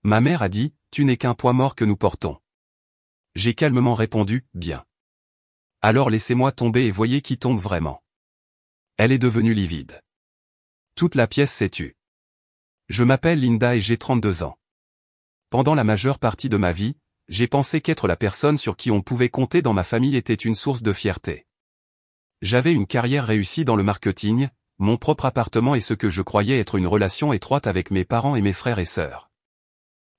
Ma mère a dit, tu n'es qu'un poids mort que nous portons. J'ai calmement répondu, bien. Alors laissez-moi tomber et voyez qui tombe vraiment. Elle est devenue livide. Toute la pièce s'est tue. Je m'appelle Linda et j'ai 32 ans. Pendant la majeure partie de ma vie, j'ai pensé qu'être la personne sur qui on pouvait compter dans ma famille était une source de fierté. J'avais une carrière réussie dans le marketing, mon propre appartement et ce que je croyais être une relation étroite avec mes parents et mes frères et sœurs.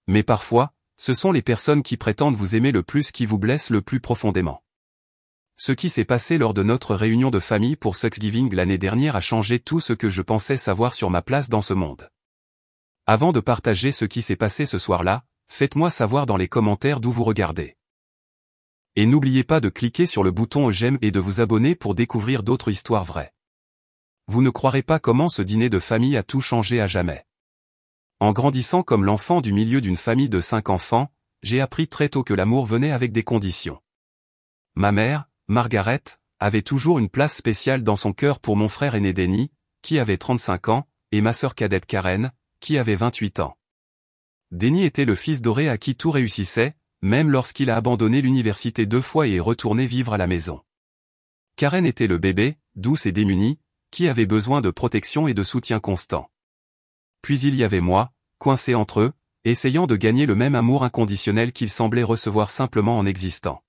Mais parfois, ce sont les personnes qui prétendent vous aimer le plus qui vous blessent le plus profondément. Ce qui s'est passé lors de notre réunion de famille pour Thanksgiving l'année dernière a changé tout ce que je pensais savoir sur ma place dans ce monde. Avant de partager ce qui s'est passé ce soir-là, faites-moi savoir dans les commentaires d'où vous regardez. Et n'oubliez pas de cliquer sur le bouton j'aime et de vous abonner pour découvrir d'autres histoires vraies. Vous ne croirez pas comment ce dîner de famille a tout changé à jamais. En grandissant comme l'enfant du milieu d'une famille de 5 enfants, j'ai appris très tôt que l'amour venait avec des conditions. Ma mère, Margaret, avait toujours une place spéciale dans son cœur pour mon frère aîné Denny, qui avait 35 ans, et ma sœur cadette Karen, qui avait 28 ans. Denny était le fils doré à qui tout réussissait, même lorsqu'il a abandonné l'université 2 fois et est retourné vivre à la maison. Karen était le bébé, douce et démunie, qui avait besoin de protection et de soutien constant. Puis il y avait moi, coincé entre eux, essayant de gagner le même amour inconditionnel qu'il semblait recevoir simplement en existant.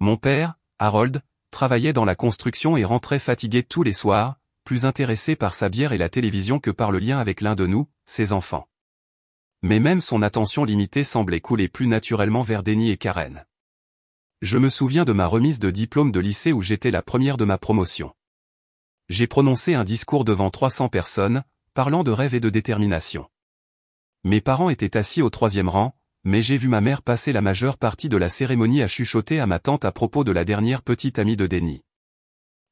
Mon père, Harold, travaillait dans la construction et rentrait fatigué tous les soirs, plus intéressé par sa bière et la télévision que par le lien avec l'un de nous, ses enfants. Mais même son attention limitée semblait couler plus naturellement vers Denny et Karen. Je me souviens de ma remise de diplôme de lycée où j'étais la première de ma promotion. J'ai prononcé un discours devant 300 personnes, parlant de rêve et de détermination. Mes parents étaient assis au 3e rang, mais j'ai vu ma mère passer la majeure partie de la cérémonie à chuchoter à ma tante à propos de la dernière petite amie de Denny.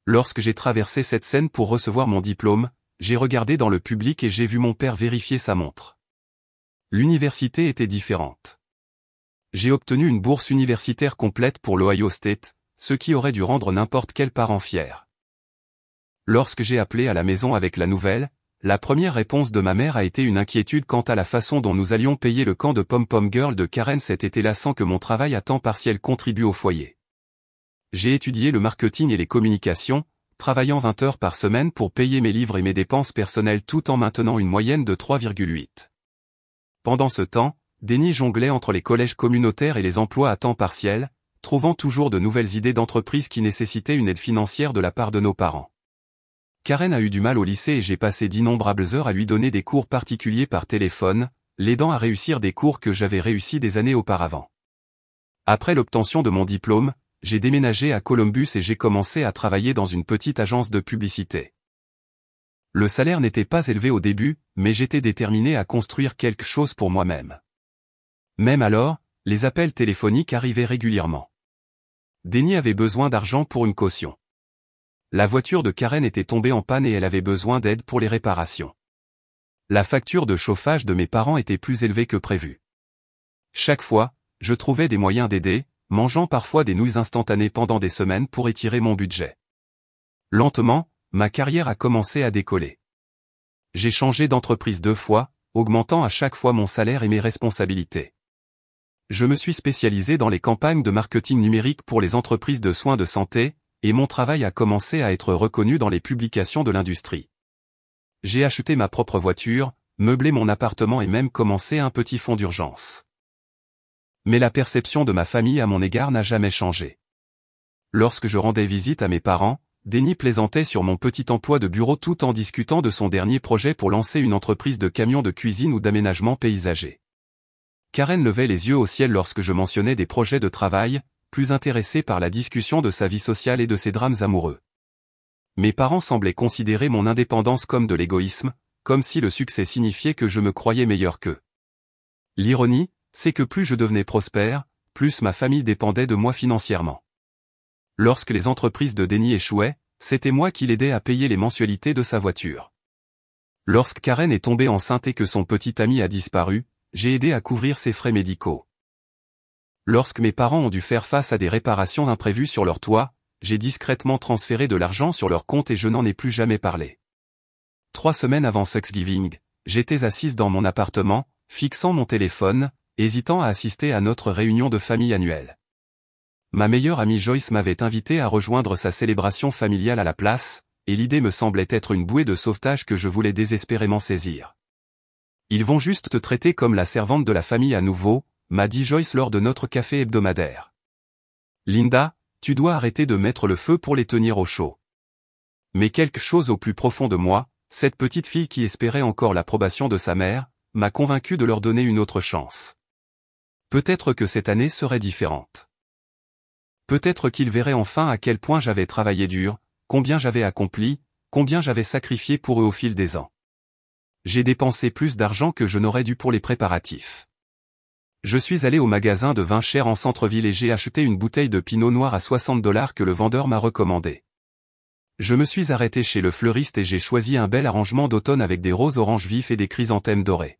Lorsque j'ai traversé cette scène pour recevoir mon diplôme, j'ai regardé dans le public et j'ai vu mon père vérifier sa montre. L'université était différente. J'ai obtenu une bourse universitaire complète pour l'Ohio State, ce qui aurait dû rendre n'importe quel parent fier. Lorsque j'ai appelé à la maison avec la nouvelle, la première réponse de ma mère a été une inquiétude quant à la façon dont nous allions payer le camp de Pom-Pom Girl de Karen cet été-là sans que mon travail à temps partiel contribue au foyer. J'ai étudié le marketing et les communications, travaillant 20 heures par semaine pour payer mes livres et mes dépenses personnelles tout en maintenant une moyenne de 3,8. Pendant ce temps, Denny jonglait entre les collèges communautaires et les emplois à temps partiel, trouvant toujours de nouvelles idées d'entreprise qui nécessitaient une aide financière de la part de nos parents. Karen a eu du mal au lycée et j'ai passé d'innombrables heures à lui donner des cours particuliers par téléphone, l'aidant à réussir des cours que j'avais réussi des années auparavant. Après l'obtention de mon diplôme, j'ai déménagé à Columbus et j'ai commencé à travailler dans une petite agence de publicité. Le salaire n'était pas élevé au début, mais j'étais déterminé à construire quelque chose pour moi-même. Même alors, les appels téléphoniques arrivaient régulièrement. Denny avait besoin d'argent pour une caution. La voiture de Karen était tombée en panne et elle avait besoin d'aide pour les réparations. La facture de chauffage de mes parents était plus élevée que prévu. Chaque fois, je trouvais des moyens d'aider, mangeant parfois des nouilles instantanées pendant des semaines pour étirer mon budget. Lentement, ma carrière a commencé à décoller. J'ai changé d'entreprise 2 fois, augmentant à chaque fois mon salaire et mes responsabilités. Je me suis spécialisé dans les campagnes de marketing numérique pour les entreprises de soins de santé, et mon travail a commencé à être reconnu dans les publications de l'industrie. J'ai acheté ma propre voiture, meublé mon appartement et même commencé un petit fonds d'urgence. Mais la perception de ma famille à mon égard n'a jamais changé. Lorsque je rendais visite à mes parents, Denny plaisantait sur mon petit emploi de bureau tout en discutant de son dernier projet pour lancer une entreprise de camions de cuisine ou d'aménagement paysager. Karen levait les yeux au ciel lorsque je mentionnais des projets de travail, plus intéressée par la discussion de sa vie sociale et de ses drames amoureux. Mes parents semblaient considérer mon indépendance comme de l'égoïsme, comme si le succès signifiait que je me croyais meilleur qu'eux. L'ironie, c'est que plus je devenais prospère, plus ma famille dépendait de moi financièrement. Lorsque les entreprises de Denny échouaient, c'était moi qui l'aidais à payer les mensualités de sa voiture. Lorsque Karen est tombée enceinte et que son petit ami a disparu, j'ai aidé à couvrir ses frais médicaux. Lorsque mes parents ont dû faire face à des réparations imprévues sur leur toit, j'ai discrètement transféré de l'argent sur leur compte et je n'en ai plus jamais parlé. 3 semaines avant Thanksgiving, j'étais assise dans mon appartement, fixant mon téléphone, hésitant à assister à notre réunion de famille annuelle. Ma meilleure amie Joyce m'avait invité à rejoindre sa célébration familiale à la place, et l'idée me semblait être une bouée de sauvetage que je voulais désespérément saisir. Ils vont juste te traiter comme la servante de la famille à nouveau, m'a dit Joyce lors de notre café hebdomadaire. Linda, tu dois arrêter de mettre le feu pour les tenir au chaud. Mais quelque chose au plus profond de moi, cette petite fille qui espérait encore l'approbation de sa mère, m'a convaincu de leur donner une autre chance. Peut-être que cette année serait différente. Peut-être qu'ils verraient enfin à quel point j'avais travaillé dur, combien j'avais accompli, combien j'avais sacrifié pour eux au fil des ans. J'ai dépensé plus d'argent que je n'aurais dû pour les préparatifs. Je suis allé au magasin de vin cher en centre-ville et j'ai acheté une bouteille de pinot noir à $60 que le vendeur m'a recommandé. Je me suis arrêté chez le fleuriste et j'ai choisi un bel arrangement d'automne avec des roses orange vifs et des chrysanthèmes dorés.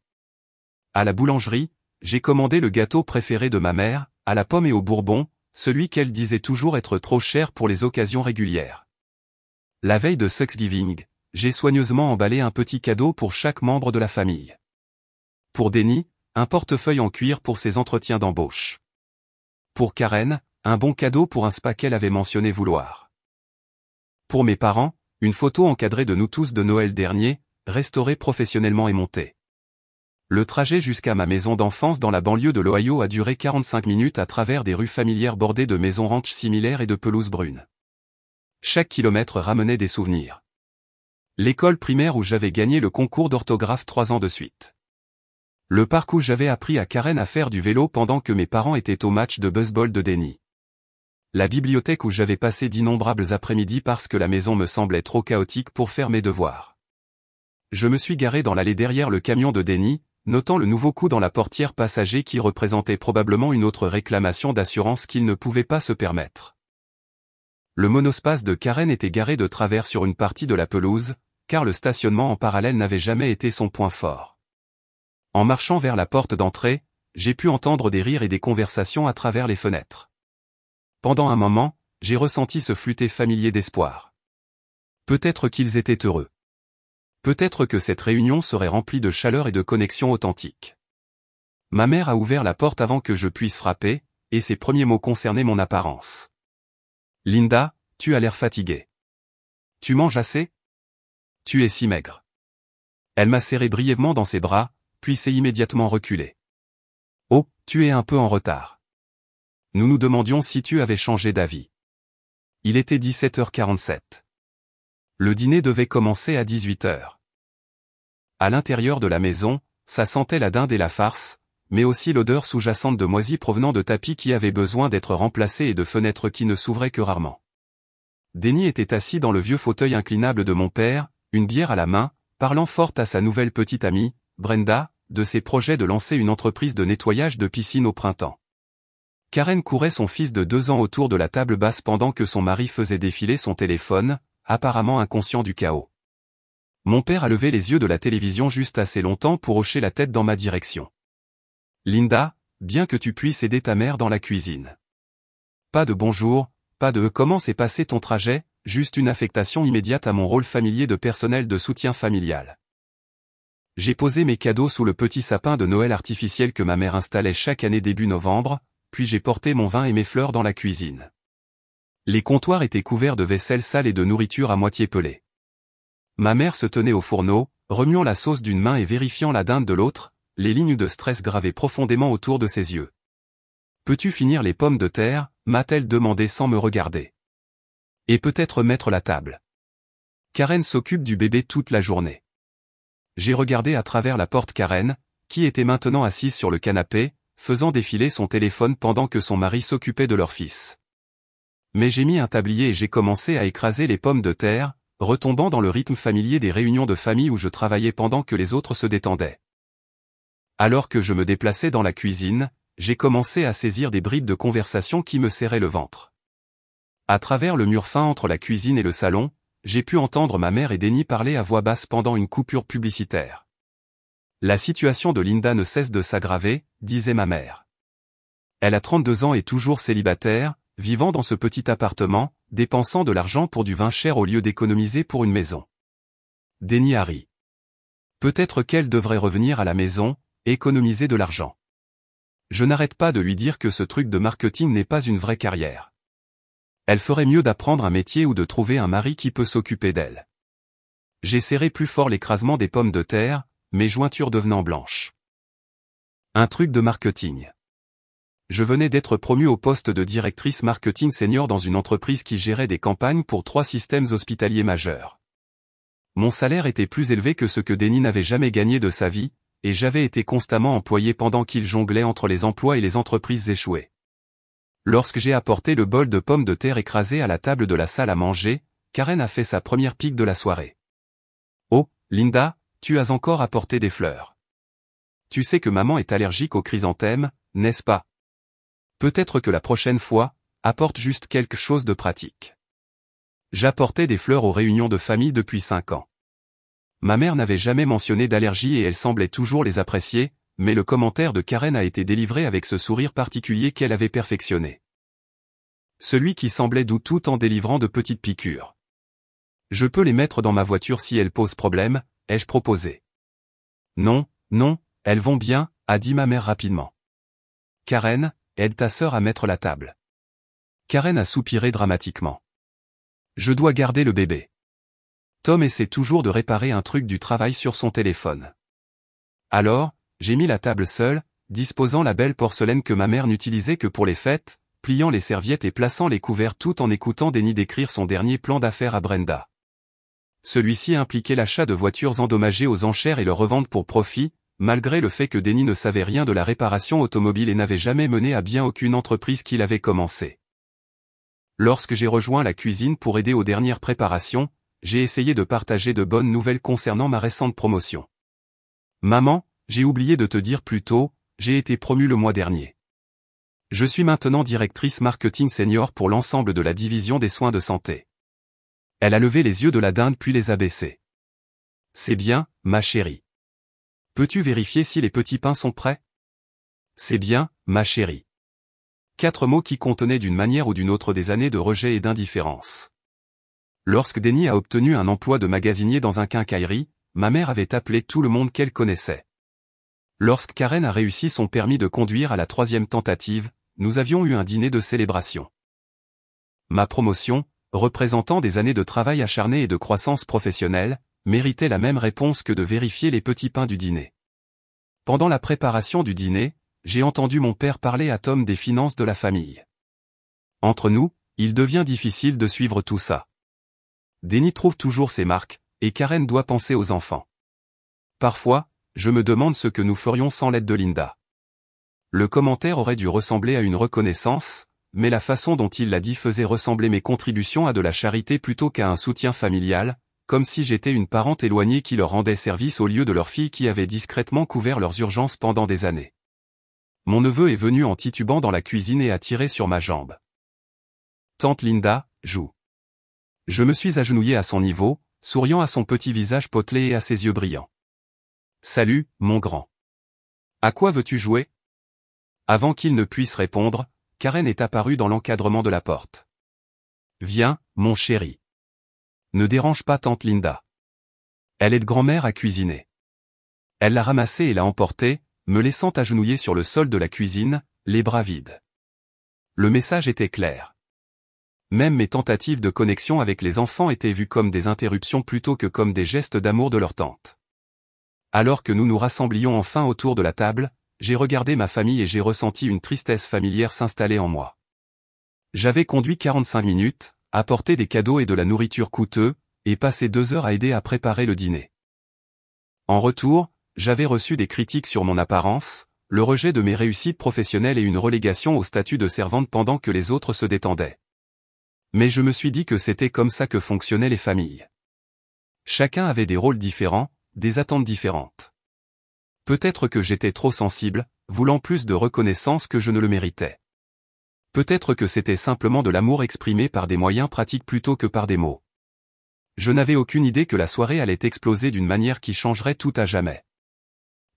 À la boulangerie, j'ai commandé le gâteau préféré de ma mère, à la pomme et au bourbon, celui qu'elle disait toujours être trop cher pour les occasions régulières. La veille de Thanksgiving, j'ai soigneusement emballé un petit cadeau pour chaque membre de la famille. Pour Denny, un portefeuille en cuir pour ses entretiens d'embauche. Pour Karen, un bon cadeau pour un spa qu'elle avait mentionné vouloir. Pour mes parents, une photo encadrée de nous tous de Noël dernier, restaurée professionnellement et montée. Le trajet jusqu'à ma maison d'enfance dans la banlieue de l'Ohio a duré 45 minutes à travers des rues familières bordées de maisons ranch similaires et de pelouses brunes. Chaque kilomètre ramenait des souvenirs. L'école primaire où j'avais gagné le concours d'orthographe 3 ans de suite. Le parc où j'avais appris à Karen à faire du vélo pendant que mes parents étaient au match de baseball de Denny. La bibliothèque où j'avais passé d'innombrables après-midi parce que la maison me semblait trop chaotique pour faire mes devoirs. Je me suis garé dans l'allée derrière le camion de Denny, notant le nouveau coup dans la portière passager qui représentait probablement une autre réclamation d'assurance qu'il ne pouvait pas se permettre. Le monospace de Karen était garé de travers sur une partie de la pelouse, car le stationnement en parallèle n'avait jamais été son point fort. En marchant vers la porte d'entrée, j'ai pu entendre des rires et des conversations à travers les fenêtres. Pendant un moment, j'ai ressenti ce flûter familier d'espoir. Peut-être qu'ils étaient heureux. Peut-être que cette réunion serait remplie de chaleur et de connexion authentique. Ma mère a ouvert la porte avant que je puisse frapper, et ses premiers mots concernaient mon apparence. « Linda, tu as l'air fatiguée. Tu manges assez ? Tu es si maigre. » Elle m'a serré brièvement dans ses bras, puis s'est immédiatement reculée. « Oh, tu es un peu en retard. » Nous nous demandions si tu avais changé d'avis. Il était 17h47. Le dîner devait commencer à 18h. À l'intérieur de la maison, ça sentait la dinde et la farce, mais aussi l'odeur sous-jacente de moisis provenant de tapis qui avaient besoin d'être remplacés et de fenêtres qui ne s'ouvraient que rarement. Denny était assis dans le vieux fauteuil inclinable de mon père, une bière à la main, parlant fort à sa nouvelle petite amie, Brenda, de ses projets de lancer une entreprise de nettoyage de piscine au printemps. Karen courait son fils de 2 ans autour de la table basse pendant que son mari faisait défiler son téléphone, apparemment inconscient du chaos. Mon père a levé les yeux de la télévision juste assez longtemps pour hocher la tête dans ma direction. « Linda, bien que tu puisses aider ta mère dans la cuisine. » Pas de bonjour, pas de « comment s'est passé ton trajet », juste une affectation immédiate à mon rôle familier de personnel de soutien familial. J'ai posé mes cadeaux sous le petit sapin de Noël artificiel que ma mère installait chaque année début novembre, puis j'ai porté mon vin et mes fleurs dans la cuisine. Les comptoirs étaient couverts de vaisselle sale et de nourriture à moitié pelée. Ma mère se tenait au fourneau, remuant la sauce d'une main et vérifiant la dinde de l'autre, les lignes de stress gravées profondément autour de ses yeux. « Peux-tu finir les pommes de terre ?» m'a-t-elle demandé sans me regarder. « Et peut-être mettre la table. » Karen s'occupe du bébé toute la journée. J'ai regardé à travers la porte Karen, qui était maintenant assise sur le canapé, faisant défiler son téléphone pendant que son mari s'occupait de leur fils. Mais j'ai mis un tablier et j'ai commencé à écraser les pommes de terre, retombant dans le rythme familier des réunions de famille où je travaillais pendant que les autres se détendaient. Alors que je me déplaçais dans la cuisine, j'ai commencé à saisir des bribes de conversation qui me serraient le ventre. À travers le mur fin entre la cuisine et le salon, j'ai pu entendre ma mère et Denny parler à voix basse pendant une coupure publicitaire. La situation de Linda ne cesse de s'aggraver, disait ma mère. Elle a 32 ans et toujours célibataire, vivant dans ce petit appartement, dépensant de l'argent pour du vin cher au lieu d'économiser pour une maison. Denny a ri. Peut-être qu'elle devrait revenir à la maison, économiser de l'argent. Je n'arrête pas de lui dire que ce truc de marketing n'est pas une vraie carrière. Elle ferait mieux d'apprendre un métier ou de trouver un mari qui peut s'occuper d'elle. J'ai serré plus fort l'écrasement des pommes de terre, mes jointures devenant blanches. Un truc de marketing. Je venais d'être promue au poste de directrice marketing senior dans une entreprise qui gérait des campagnes pour 3 systèmes hospitaliers majeurs. Mon salaire était plus élevé que ce que Denis n'avait jamais gagné de sa vie, et j'avais été constamment employé pendant qu'il jonglait entre les emplois et les entreprises échouées. Lorsque j'ai apporté le bol de pommes de terre écrasées à la table de la salle à manger, Karen a fait sa première pique de la soirée. « Oh, Linda, tu as encore apporté des fleurs. Tu sais que maman est allergique aux chrysanthèmes, n'est-ce pas? Peut-être que la prochaine fois, apporte juste quelque chose de pratique. » J'apportais des fleurs aux réunions de famille depuis 5 ans. Ma mère n'avait jamais mentionné d'allergie et elle semblait toujours les apprécier, mais le commentaire de Karen a été délivré avec ce sourire particulier qu'elle avait perfectionné. Celui qui semblait doux tout en délivrant de petites piqûres. « Je peux les mettre dans ma voiture si elles posent problème, ai-je proposé. « Non, non, elles vont bien, a dit ma mère rapidement. « Karen, aide ta sœur à mettre la table. » Karen a soupiré dramatiquement. « Je dois garder le bébé. » Tom essaie toujours de réparer un truc du travail sur son téléphone. Alors, j'ai mis la table seule, disposant la belle porcelaine que ma mère n'utilisait que pour les fêtes, pliant les serviettes et plaçant les couverts tout en écoutant Denis décrire son dernier plan d'affaires à Brenda. Celui-ci impliquait l'achat de voitures endommagées aux enchères et leur revente pour profit, malgré le fait que Denis ne savait rien de la réparation automobile et n'avait jamais mené à bien aucune entreprise qu'il avait commencée. Lorsque j'ai rejoint la cuisine pour aider aux dernières préparations, j'ai essayé de partager de bonnes nouvelles concernant ma récente promotion. « Maman, j'ai oublié de te dire plus tôt, j'ai été promue le mois dernier. Je suis maintenant directrice marketing senior pour l'ensemble de la division des soins de santé. » Elle a levé les yeux de la dinde puis les a baissés. « C'est bien, ma chérie. Peux-tu vérifier si les petits pains sont prêts? »« C'est bien, ma chérie. » 4 mots qui contenaient d'une manière ou d'une autre des années de rejet et d'indifférence. Lorsque Denis a obtenu un emploi de magasinier dans un quincaillerie, ma mère avait appelé tout le monde qu'elle connaissait. Lorsque Karen a réussi son permis de conduire à la 3e tentative, nous avions eu un dîner de célébration. Ma promotion, représentant des années de travail acharné et de croissance professionnelle, méritait la même réponse que de vérifier les petits pains du dîner. Pendant la préparation du dîner, j'ai entendu mon père parler à Tom des finances de la famille. Entre nous, il devient difficile de suivre tout ça. Denis trouve toujours ses marques, et Karen doit penser aux enfants. Parfois, je me demande ce que nous ferions sans l'aide de Linda. Le commentaire aurait dû ressembler à une reconnaissance, mais la façon dont il l'a dit faisait ressembler mes contributions à de la charité plutôt qu'à un soutien familial, comme si j'étais une parente éloignée qui leur rendait service au lieu de leur fille qui avait discrètement couvert leurs urgences pendant des années. Mon neveu est venu en titubant dans la cuisine et a tiré sur ma jambe. « Tante Linda, joue. » Je me suis agenouillé à son niveau, souriant à son petit visage potelé et à ses yeux brillants. « Salut, mon grand. À quoi veux-tu jouer ?» Avant qu'il ne puisse répondre, Karen est apparue dans l'encadrement de la porte. « Viens, mon chéri. Ne dérange pas tante Linda. Elle est de grand-mère à cuisiner. » Elle l'a ramassée et l'a emportée, me laissant agenouiller sur le sol de la cuisine, les bras vides. Le message était clair. Même mes tentatives de connexion avec les enfants étaient vues comme des interruptions plutôt que comme des gestes d'amour de leur tante. Alors que nous nous rassemblions enfin autour de la table, j'ai regardé ma famille et j'ai ressenti une tristesse familière s'installer en moi. J'avais conduit 45 minutes, apporté des cadeaux et de la nourriture coûteux, et passé 2 heures à aider à préparer le dîner. En retour, j'avais reçu des critiques sur mon apparence, le rejet de mes réussites professionnelles et une relégation au statut de servante pendant que les autres se détendaient. Mais je me suis dit que c'était comme ça que fonctionnaient les familles. Chacun avait des rôles différents, des attentes différentes. Peut-être que j'étais trop sensible, voulant plus de reconnaissance que je ne le méritais. Peut-être que c'était simplement de l'amour exprimé par des moyens pratiques plutôt que par des mots. Je n'avais aucune idée que la soirée allait exploser d'une manière qui changerait tout à jamais.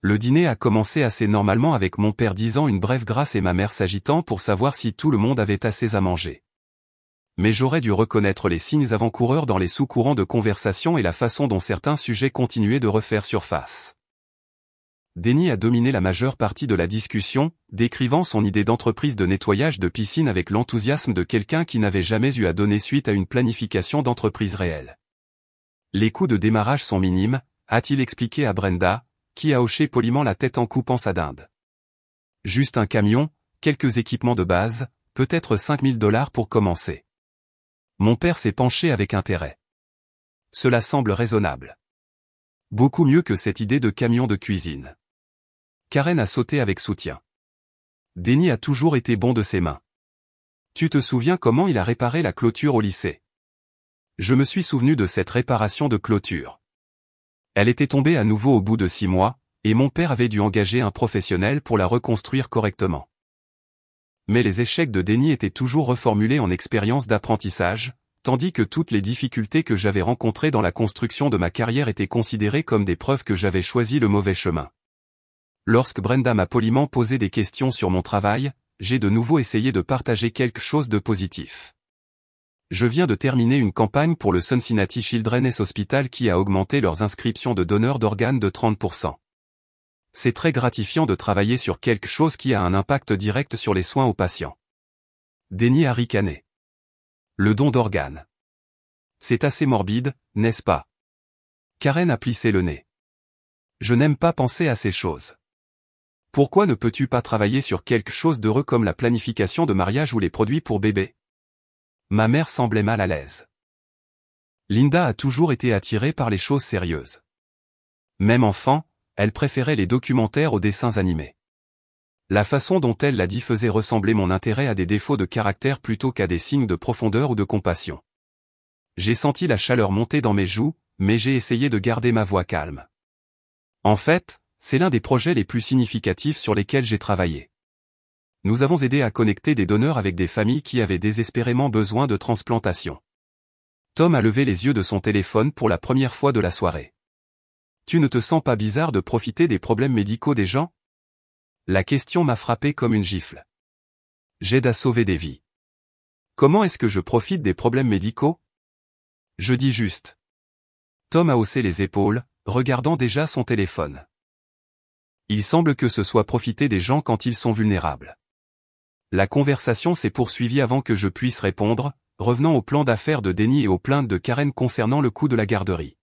Le dîner a commencé assez normalement avec mon père disant une brève grâce et ma mère s'agitant pour savoir si tout le monde avait assez à manger. Mais j'aurais dû reconnaître les signes avant-coureurs dans les sous-courants de conversation et la façon dont certains sujets continuaient de refaire surface. Denny a dominé la majeure partie de la discussion, décrivant son idée d'entreprise de nettoyage de piscine avec l'enthousiasme de quelqu'un qui n'avait jamais eu à donner suite à une planification d'entreprise réelle. Les coûts de démarrage sont minimes, a-t-il expliqué à Brenda, qui a hoché poliment la tête en coupant sa dinde. Juste un camion, quelques équipements de base, peut-être 5 000 $ pour commencer. Mon père s'est penché avec intérêt. Cela semble raisonnable. Beaucoup mieux que cette idée de camion de cuisine. Karen a sauté avec soutien. Denny a toujours été bon de ses mains. Tu te souviens comment il a réparé la clôture au lycée? Je me suis souvenu de cette réparation de clôture. Elle était tombée à nouveau au bout de 6 mois, et mon père avait dû engager un professionnel pour la reconstruire correctement. Mais les échecs de Denny étaient toujours reformulés en expérience d'apprentissage, tandis que toutes les difficultés que j'avais rencontrées dans la construction de ma carrière étaient considérées comme des preuves que j'avais choisi le mauvais chemin. Lorsque Brenda m'a poliment posé des questions sur mon travail, j'ai de nouveau essayé de partager quelque chose de positif. Je viens de terminer une campagne pour le Cincinnati Children's Hospital qui a augmenté leurs inscriptions de donneurs d'organes de 30%. C'est très gratifiant de travailler sur quelque chose qui a un impact direct sur les soins aux patients. Denny a ricané. Le don d'organes. C'est assez morbide, n'est-ce pas? Karen a plissé le nez. Je n'aime pas penser à ces choses. Pourquoi ne peux-tu pas travailler sur quelque chose d'heureux comme la planification de mariage ou les produits pour bébé? Ma mère semblait mal à l'aise. Linda a toujours été attirée par les choses sérieuses. Même enfant, elle préférait les documentaires aux dessins animés. La façon dont elle l'a dit faisait ressembler mon intérêt à des défauts de caractère plutôt qu'à des signes de profondeur ou de compassion. J'ai senti la chaleur monter dans mes joues, mais j'ai essayé de garder ma voix calme. En fait, c'est l'un des projets les plus significatifs sur lesquels j'ai travaillé. Nous avons aidé à connecter des donneurs avec des familles qui avaient désespérément besoin de transplantation. Tom a levé les yeux de son téléphone pour la première fois de la soirée. Tu ne te sens pas bizarre de profiter des problèmes médicaux des gens? La question m'a frappé comme une gifle. J'aide à sauver des vies. Comment est-ce que je profite des problèmes médicaux? Je dis juste. Tom a haussé les épaules, regardant déjà son téléphone. Il semble que ce soit profiter des gens quand ils sont vulnérables. La conversation s'est poursuivie avant que je puisse répondre, revenant au plan d'affaires de Denny et aux plaintes de Karen concernant le coût de la garderie.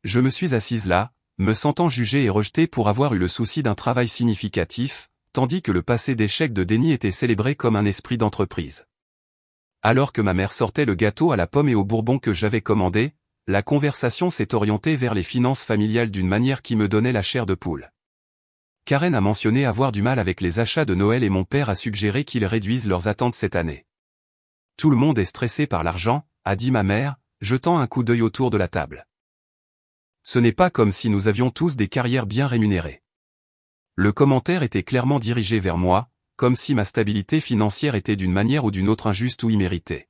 Je me suis assise là, me sentant jugée et rejetée pour avoir eu le souci d'un travail significatif, tandis que le passé d'échec de Denny était célébré comme un esprit d'entreprise. Alors que ma mère sortait le gâteau à la pomme et au bourbon que j'avais commandé, la conversation s'est orientée vers les finances familiales d'une manière qui me donnait la chair de poule. Karen a mentionné avoir du mal avec les achats de Noël et mon père a suggéré qu'ils réduisent leurs attentes cette année. Tout le monde est stressé par l'argent, a dit ma mère, jetant un coup d'œil autour de la table. Ce n'est pas comme si nous avions tous des carrières bien rémunérées. Le commentaire était clairement dirigé vers moi, comme si ma stabilité financière était d'une manière ou d'une autre injuste ou imméritée.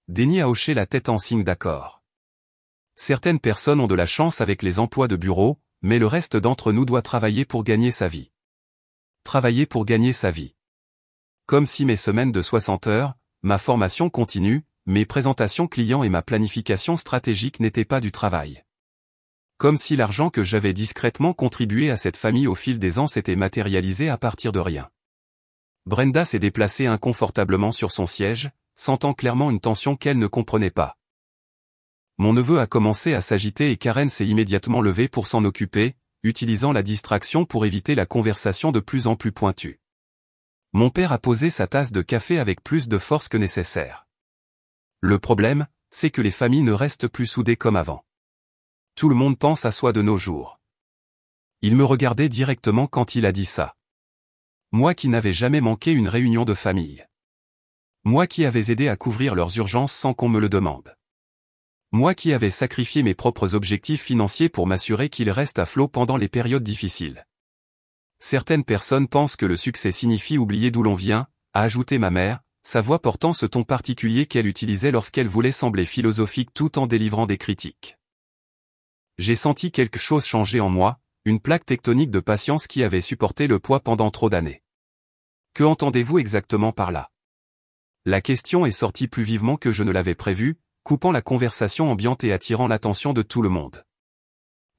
Denny a hoché la tête en signe d'accord. Certaines personnes ont de la chance avec les emplois de bureau, mais le reste d'entre nous doit travailler pour gagner sa vie. Travailler pour gagner sa vie. Comme si mes semaines de 60 heures, ma formation continue, mes présentations clients et ma planification stratégique n'étaient pas du travail. Comme si l'argent que j'avais discrètement contribué à cette famille au fil des ans s'était matérialisé à partir de rien. Brenda s'est déplacée inconfortablement sur son siège, sentant clairement une tension qu'elle ne comprenait pas. Mon neveu a commencé à s'agiter et Karen s'est immédiatement levée pour s'en occuper, utilisant la distraction pour éviter la conversation de plus en plus pointue. Mon père a posé sa tasse de café avec plus de force que nécessaire. Le problème, c'est que les familles ne restent plus soudées comme avant. Tout le monde pense à soi de nos jours. Il me regardait directement quand il a dit ça. Moi qui n'avais jamais manqué une réunion de famille. Moi qui avais aidé à couvrir leurs urgences sans qu'on me le demande. Moi qui avais sacrifié mes propres objectifs financiers pour m'assurer qu'ils restent à flot pendant les périodes difficiles. Certaines personnes pensent que le succès signifie oublier d'où l'on vient, a ajouté ma mère, sa voix portant ce ton particulier qu'elle utilisait lorsqu'elle voulait sembler philosophique tout en délivrant des critiques. J'ai senti quelque chose changer en moi, une plaque tectonique de patience qui avait supporté le poids pendant trop d'années. Que entendez-vous exactement par là? La question est sortie plus vivement que je ne l'avais prévu, coupant la conversation ambiante et attirant l'attention de tout le monde.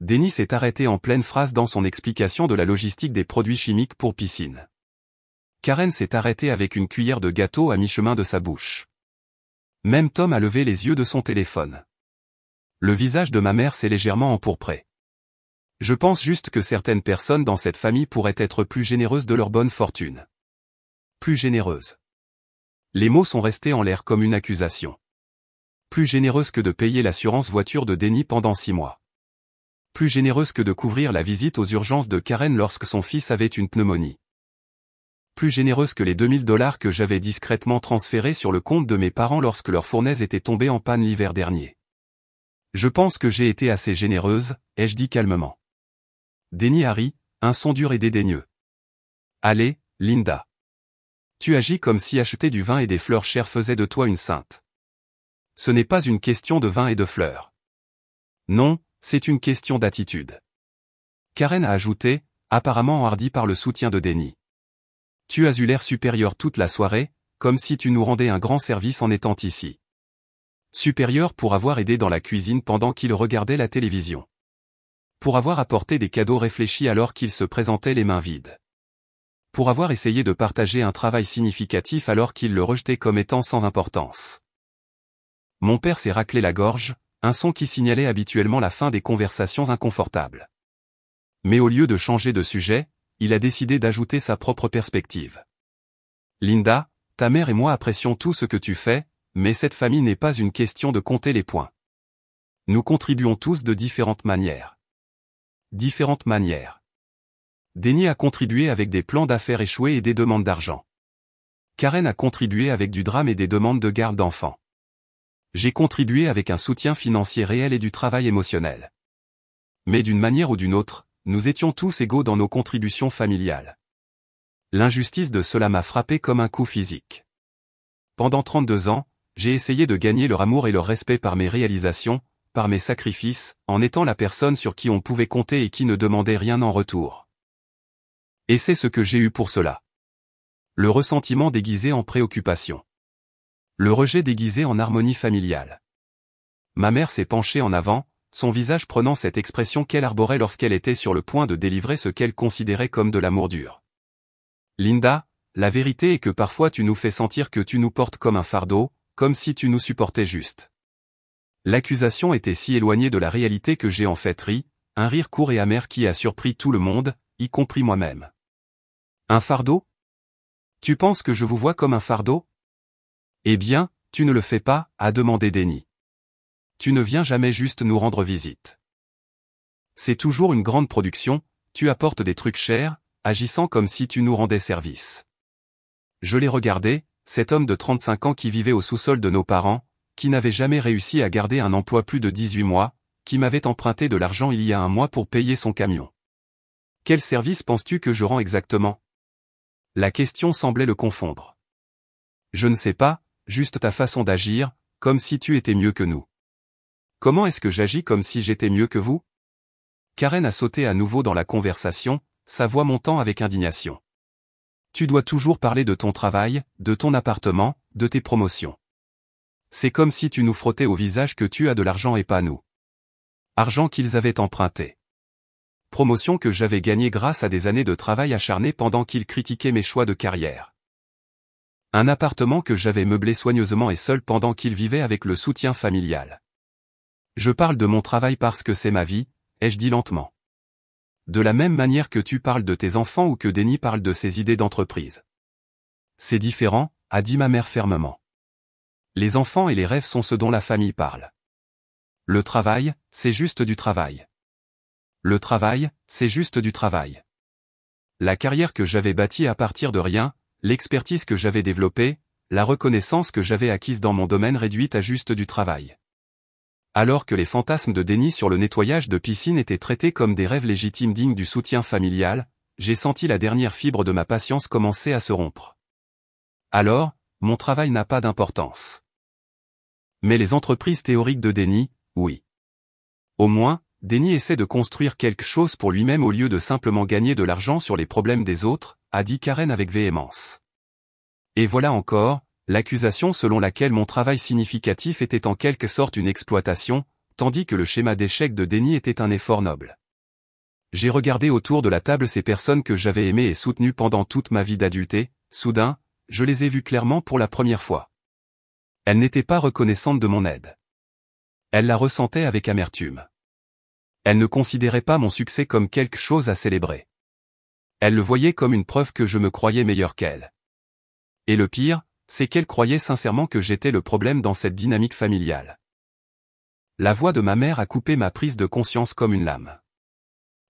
Denis s'est arrêté en pleine phrase dans son explication de la logistique des produits chimiques pour piscine. Karen s'est arrêtée avec une cuillère de gâteau à mi-chemin de sa bouche. Même Tom a levé les yeux de son téléphone. Le visage de ma mère s'est légèrement empourpré. Je pense juste que certaines personnes dans cette famille pourraient être plus généreuses de leur bonne fortune. Plus généreuses. Les mots sont restés en l'air comme une accusation. Plus généreuse que de payer l'assurance voiture de Denis pendant 6 mois. Plus généreuse que de couvrir la visite aux urgences de Karen lorsque son fils avait une pneumonie. Plus généreuse que les 2000 $ que j'avais discrètement transférés sur le compte de mes parents lorsque leur fournaise était tombée en panne l'hiver dernier. Je pense que j'ai été assez généreuse, ai-je dit calmement. Denis a ri, un son dur et dédaigneux. Allez, Linda. Tu agis comme si acheter du vin et des fleurs chères faisait de toi une sainte. Ce n'est pas une question de vin et de fleurs. Non, c'est une question d'attitude. Karen a ajouté, apparemment enhardie par le soutien de Denis. Tu as eu l'air supérieur toute la soirée, comme si tu nous rendais un grand service en étant ici. Supérieur pour avoir aidé dans la cuisine pendant qu'il regardait la télévision. Pour avoir apporté des cadeaux réfléchis alors qu'il se présentait les mains vides. Pour avoir essayé de partager un travail significatif alors qu'il le rejetait comme étant sans importance. Mon père s'est raclé la gorge, un son qui signalait habituellement la fin des conversations inconfortables. Mais au lieu de changer de sujet, il a décidé d'ajouter sa propre perspective. Linda, ta mère et moi apprécions tout ce que tu fais, mais cette famille n'est pas une question de compter les points. Nous contribuons tous de différentes manières. Différentes manières. Denis a contribué avec des plans d'affaires échoués et des demandes d'argent. Karen a contribué avec du drame et des demandes de garde d'enfants. J'ai contribué avec un soutien financier réel et du travail émotionnel. Mais d'une manière ou d'une autre, nous étions tous égaux dans nos contributions familiales. L'injustice de cela m'a frappé comme un coup physique. Pendant 32 ans, j'ai essayé de gagner leur amour et leur respect par mes réalisations, par mes sacrifices, en étant la personne sur qui on pouvait compter et qui ne demandait rien en retour. Et c'est ce que j'ai eu pour cela. Le ressentiment déguisé en préoccupation. Le rejet déguisé en harmonie familiale. Ma mère s'est penchée en avant, son visage prenant cette expression qu'elle arborait lorsqu'elle était sur le point de délivrer ce qu'elle considérait comme de l'amour dur. Linda, la vérité est que parfois tu nous fais sentir que tu nous portes comme un fardeau, comme si tu nous supportais juste. L'accusation était si éloignée de la réalité que j'ai en fait ri, un rire court et amer qui a surpris tout le monde, y compris moi-même. Un fardeau? Tu penses que je vous vois comme un fardeau? Eh bien, tu ne le fais pas, a demandé Denis. Tu ne viens jamais juste nous rendre visite. C'est toujours une grande production, tu apportes des trucs chers, agissant comme si tu nous rendais service. Je l'ai regardé, cet homme de 35 ans qui vivait au sous-sol de nos parents, qui n'avait jamais réussi à garder un emploi plus de 18 mois, qui m'avait emprunté de l'argent il y a 1 mois pour payer son camion. Quel service penses-tu que je rends exactement? La question semblait le confondre. Je ne sais pas, juste ta façon d'agir, comme si tu étais mieux que nous. Comment est-ce que j'agis comme si j'étais mieux que vous? Karen a sauté à nouveau dans la conversation, sa voix montant avec indignation. Tu dois toujours parler de ton travail, de ton appartement, de tes promotions. C'est comme si tu nous frottais au visage que tu as de l'argent et pas nous. Argent qu'ils avaient emprunté. Promotion que j'avais gagnée grâce à des années de travail acharné pendant qu'ils critiquaient mes choix de carrière. Un appartement que j'avais meublé soigneusement et seul pendant qu'ils vivaient avec le soutien familial. Je parle de mon travail parce que c'est ma vie, ai-je dit lentement. De la même manière que tu parles de tes enfants ou que Denis parle de ses idées d'entreprise. C'est différent, a dit ma mère fermement. Les enfants et les rêves sont ce dont la famille parle. Le travail, c'est juste du travail. Le travail, c'est juste du travail. La carrière que j'avais bâtie à partir de rien, l'expertise que j'avais développée, la reconnaissance que j'avais acquise dans mon domaine réduite à juste du travail. Alors que les fantasmes de Denis sur le nettoyage de piscine étaient traités comme des rêves légitimes dignes du soutien familial, j'ai senti la dernière fibre de ma patience commencer à se rompre. Alors, mon travail n'a pas d'importance. Mais les entreprises théoriques de Denis, oui. Au moins, Denis essaie de construire quelque chose pour lui-même au lieu de simplement gagner de l'argent sur les problèmes des autres, a dit Karen avec véhémence. Et voilà encore, l'accusation selon laquelle mon travail significatif était en quelque sorte une exploitation, tandis que le schéma d'échec de Denny était un effort noble. J'ai regardé autour de la table ces personnes que j'avais aimées et soutenues pendant toute ma vie d'adulte et, soudain, je les ai vues clairement pour la première fois. Elles n'étaient pas reconnaissantes de mon aide. Elles la ressentaient avec amertume. Elles ne considéraient pas mon succès comme quelque chose à célébrer. Elles le voyaient comme une preuve que je me croyais meilleur qu'elles. Et le pire, c'est qu'elles croyaient sincèrement que j'étais le problème dans cette dynamique familiale. La voix de ma mère a coupé ma prise de conscience comme une lame.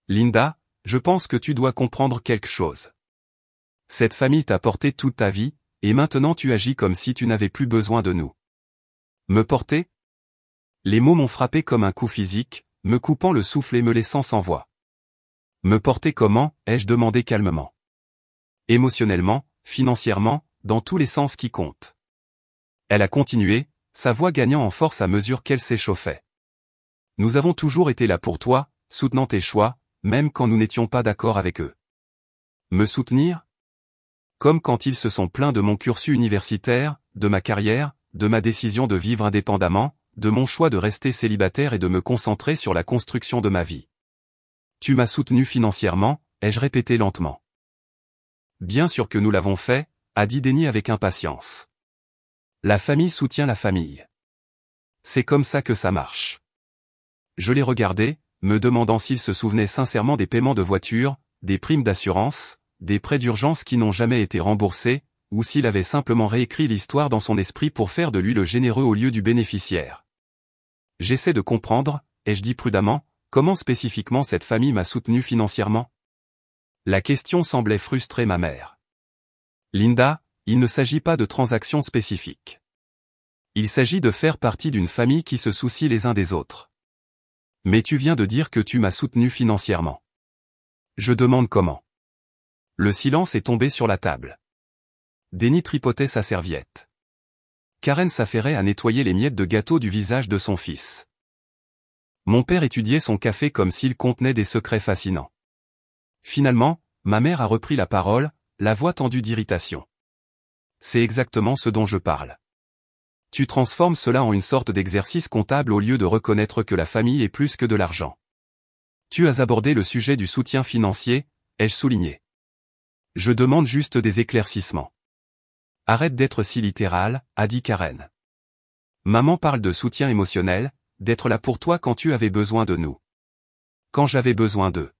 Linda, je pense que tu dois comprendre quelque chose. Cette famille t'a porté toute ta vie, et maintenant tu agis comme si tu n'avais plus besoin de nous. Me porter? Les mots m'ont frappé comme un coup physique, me coupant le souffle et me laissant sans voix. Me porter comment, ai-je demandé calmement. Émotionnellement, financièrement, dans tous les sens qui comptent. Elle a continué, sa voix gagnant en force à mesure qu'elle s'échauffait. Nous avons toujours été là pour toi, soutenant tes choix, même quand nous n'étions pas d'accord avec eux. Me soutenir? Comme quand ils se sont plaints de mon cursus universitaire, de ma carrière, de ma décision de vivre indépendamment, de mon choix de rester célibataire et de me concentrer sur la construction de ma vie. Tu m'as soutenu financièrement, ai-je répété lentement. Bien sûr que nous l'avons fait, a dit Denny avec impatience. La famille soutient la famille. C'est comme ça que ça marche. Je l'ai regardé, me demandant s'il se souvenait sincèrement des paiements de voiture, des primes d'assurance, des prêts d'urgence qui n'ont jamais été remboursés, ou s'il avait simplement réécrit l'histoire dans son esprit pour faire de lui le généreux au lieu du bénéficiaire. J'essaie de comprendre, ai-je dit prudemment, comment spécifiquement cette famille m'a soutenu financièrement. La question semblait frustrer ma mère. Linda, il ne s'agit pas de transactions spécifiques. Il s'agit de faire partie d'une famille qui se soucie les uns des autres. Mais tu viens de dire que tu m'as soutenu financièrement. Je demande comment. Le silence est tombé sur la table. Denny tripotait sa serviette. Karen s'affairait à nettoyer les miettes de gâteau du visage de son fils. Mon père étudiait son café comme s'il contenait des secrets fascinants. Finalement, ma mère a repris la parole, la voix tendue d'irritation. C'est exactement ce dont je parle. Tu transformes cela en une sorte d'exercice comptable au lieu de reconnaître que la famille est plus que de l'argent. Tu as abordé le sujet du soutien financier, ai-je souligné. Je demande juste des éclaircissements. Arrête d'être si littéral, a dit Karen. Maman parle de soutien émotionnel, d'être là pour toi quand tu avais besoin de nous. Quand j'avais besoin d'eux.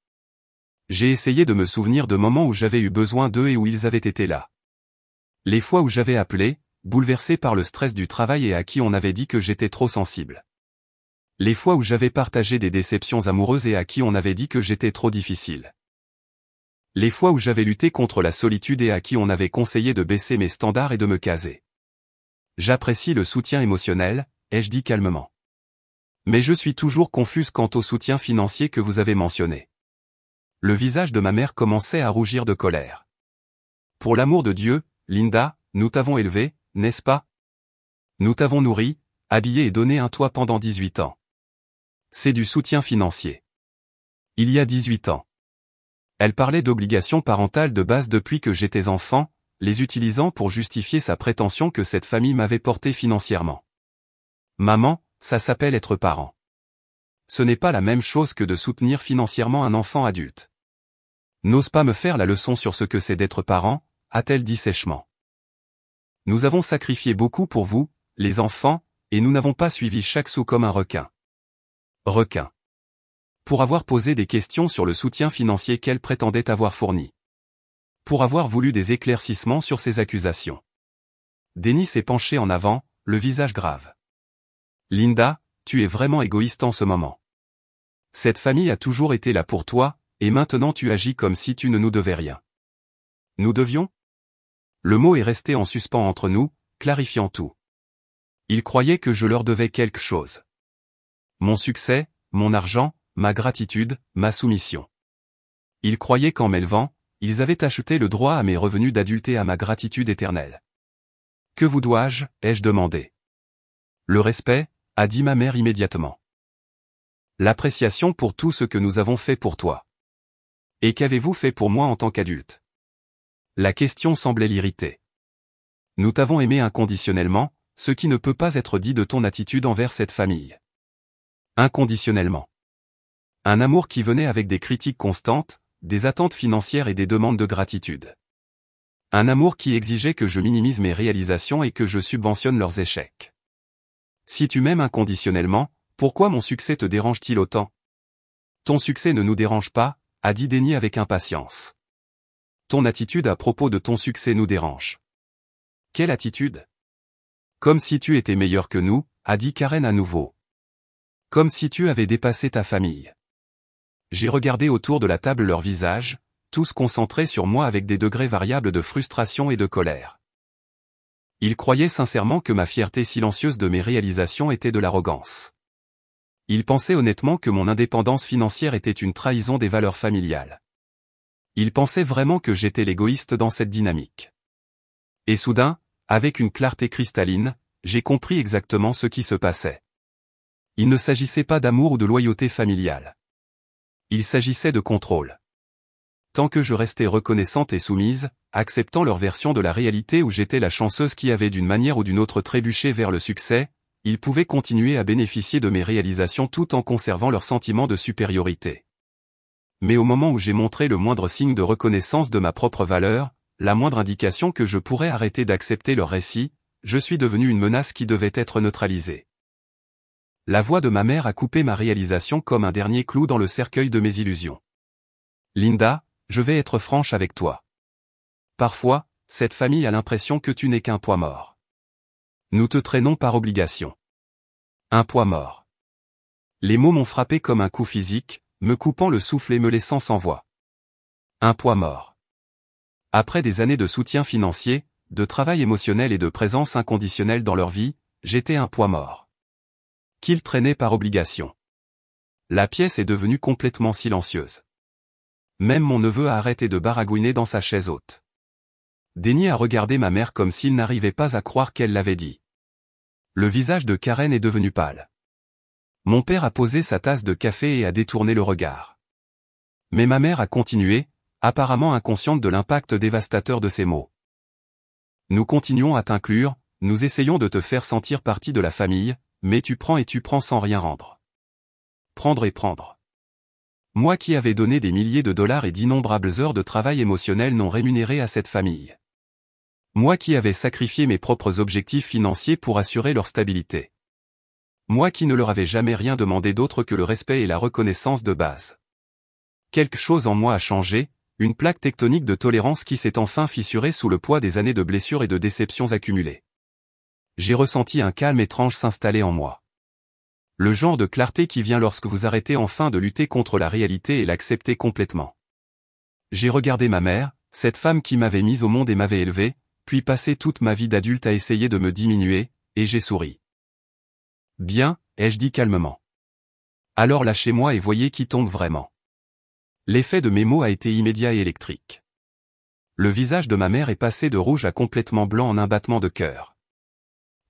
J'ai essayé de me souvenir de moments où j'avais eu besoin d'eux et où ils avaient été là. Les fois où j'avais appelé, bouleversé par le stress du travail et à qui on avait dit que j'étais trop sensible. Les fois où j'avais partagé des déceptions amoureuses et à qui on avait dit que j'étais trop difficile. Les fois où j'avais lutté contre la solitude et à qui on avait conseillé de baisser mes standards et de me caser. J'apprécie le soutien émotionnel, ai-je dit calmement. Mais je suis toujours confuse quant au soutien financier que vous avez mentionné. Le visage de ma mère commençait à rougir de colère. Pour l'amour de Dieu, Linda, nous t'avons élevée, n'est-ce pas? Nous t'avons nourri, habillé et donné un toit pendant 18 ans. C'est du soutien financier. Il y a 18 ans. Elle parlait d'obligations parentales de base depuis que j'étais enfant, les utilisant pour justifier sa prétention que cette famille m'avait porté financièrement. Maman, ça s'appelle être parent. Ce n'est pas la même chose que de soutenir financièrement un enfant adulte. N'ose pas me faire la leçon sur ce que c'est d'être parent, a-t-elle dit sèchement. Nous avons sacrifié beaucoup pour vous, les enfants, et nous n'avons pas suivi chaque sou comme un requin. Requin. Pour avoir posé des questions sur le soutien financier qu'elle prétendait avoir fourni. Pour avoir voulu des éclaircissements sur ces accusations. Denny s'est penché en avant, le visage grave. Linda, tu es vraiment égoïste en ce moment. Cette famille a toujours été là pour toi, et maintenant tu agis comme si tu ne nous devais rien. Nous devions? Le mot est resté en suspens entre nous, clarifiant tout. Ils croyaient que je leur devais quelque chose. Mon succès, mon argent, ma gratitude, ma soumission. Ils croyaient qu'en m'élevant, ils avaient acheté le droit à mes revenus d'adulte et à ma gratitude éternelle. Que vous dois-je, ai-je demandé. Le respect, a dit ma mère immédiatement. L'appréciation pour tout ce que nous avons fait pour toi. Et qu'avez-vous fait pour moi en tant qu'adulte? La question semblait l'irriter. Nous t'avons aimé inconditionnellement, ce qui ne peut pas être dit de ton attitude envers cette famille. Inconditionnellement. Un amour qui venait avec des critiques constantes, des attentes financières et des demandes de gratitude. Un amour qui exigeait que je minimise mes réalisations et que je subventionne leurs échecs. Si tu m'aimes inconditionnellement, pourquoi mon succès te dérange-t-il autant? Ton succès ne nous dérange pas, a dit Denny avec impatience. Ton attitude à propos de ton succès nous dérange. Quelle attitude? Comme si tu étais meilleur que nous, a dit Karen à nouveau. Comme si tu avais dépassé ta famille. J'ai regardé autour de la table leurs visages, tous concentrés sur moi avec des degrés variables de frustration et de colère. Ils croyaient sincèrement que ma fierté silencieuse de mes réalisations était de l'arrogance. Ils pensaient honnêtement que mon indépendance financière était une trahison des valeurs familiales. Ils pensaient vraiment que j'étais l'égoïste dans cette dynamique. Et soudain, avec une clarté cristalline, j'ai compris exactement ce qui se passait. Il ne s'agissait pas d'amour ou de loyauté familiale. Il s'agissait de contrôle. Tant que je restais reconnaissante et soumise, acceptant leur version de la réalité où j'étais la chanceuse qui avait d'une manière ou d'une autre trébuché vers le succès, ils pouvaient continuer à bénéficier de mes réalisations tout en conservant leur sentiment de supériorité. Mais au moment où j'ai montré le moindre signe de reconnaissance de ma propre valeur, la moindre indication que je pourrais arrêter d'accepter leur récit, je suis devenu une menace qui devait être neutralisée. La voix de ma mère a coupé ma réalisation comme un dernier clou dans le cercueil de mes illusions. Linda, je vais être franche avec toi. Parfois, cette famille a l'impression que tu n'es qu'un poids mort. Nous te traînons par obligation. Un poids mort. Les mots m'ont frappé comme un coup physique, me coupant le souffle et me laissant sans voix. Un poids mort. Après des années de soutien financier, de travail émotionnel et de présence inconditionnelle dans leur vie, j'étais un poids mort. Qu'ils traînaient par obligation. La pièce est devenue complètement silencieuse. Même mon neveu a arrêté de baragouiner dans sa chaise haute. Denny a regardé ma mère comme s'il n'arrivait pas à croire qu'elle l'avait dit. Le visage de Karen est devenu pâle. Mon père a posé sa tasse de café et a détourné le regard. Mais ma mère a continué, apparemment inconsciente de l'impact dévastateur de ses mots. Nous continuons à t'inclure, nous essayons de te faire sentir partie de la famille, mais tu prends et tu prends sans rien rendre. Prendre et prendre. Moi qui avais donné des milliers de dollars et d'innombrables heures de travail émotionnel non rémunéré à cette famille. Moi qui avais sacrifié mes propres objectifs financiers pour assurer leur stabilité. Moi qui ne leur avais jamais rien demandé d'autre que le respect et la reconnaissance de base. Quelque chose en moi a changé, une plaque tectonique de tolérance qui s'est enfin fissurée sous le poids des années de blessures et de déceptions accumulées. J'ai ressenti un calme étrange s'installer en moi. Le genre de clarté qui vient lorsque vous arrêtez enfin de lutter contre la réalité et l'acceptez complètement. J'ai regardé ma mère, cette femme qui m'avait mise au monde et m'avait élevé, puis passé toute ma vie d'adulte à essayer de me diminuer, et j'ai souri. Bien, ai-je dit calmement. Alors lâchez-moi et voyez qui tombe vraiment. L'effet de mes mots a été immédiat et électrique. Le visage de ma mère est passé de rouge à complètement blanc en un battement de cœur.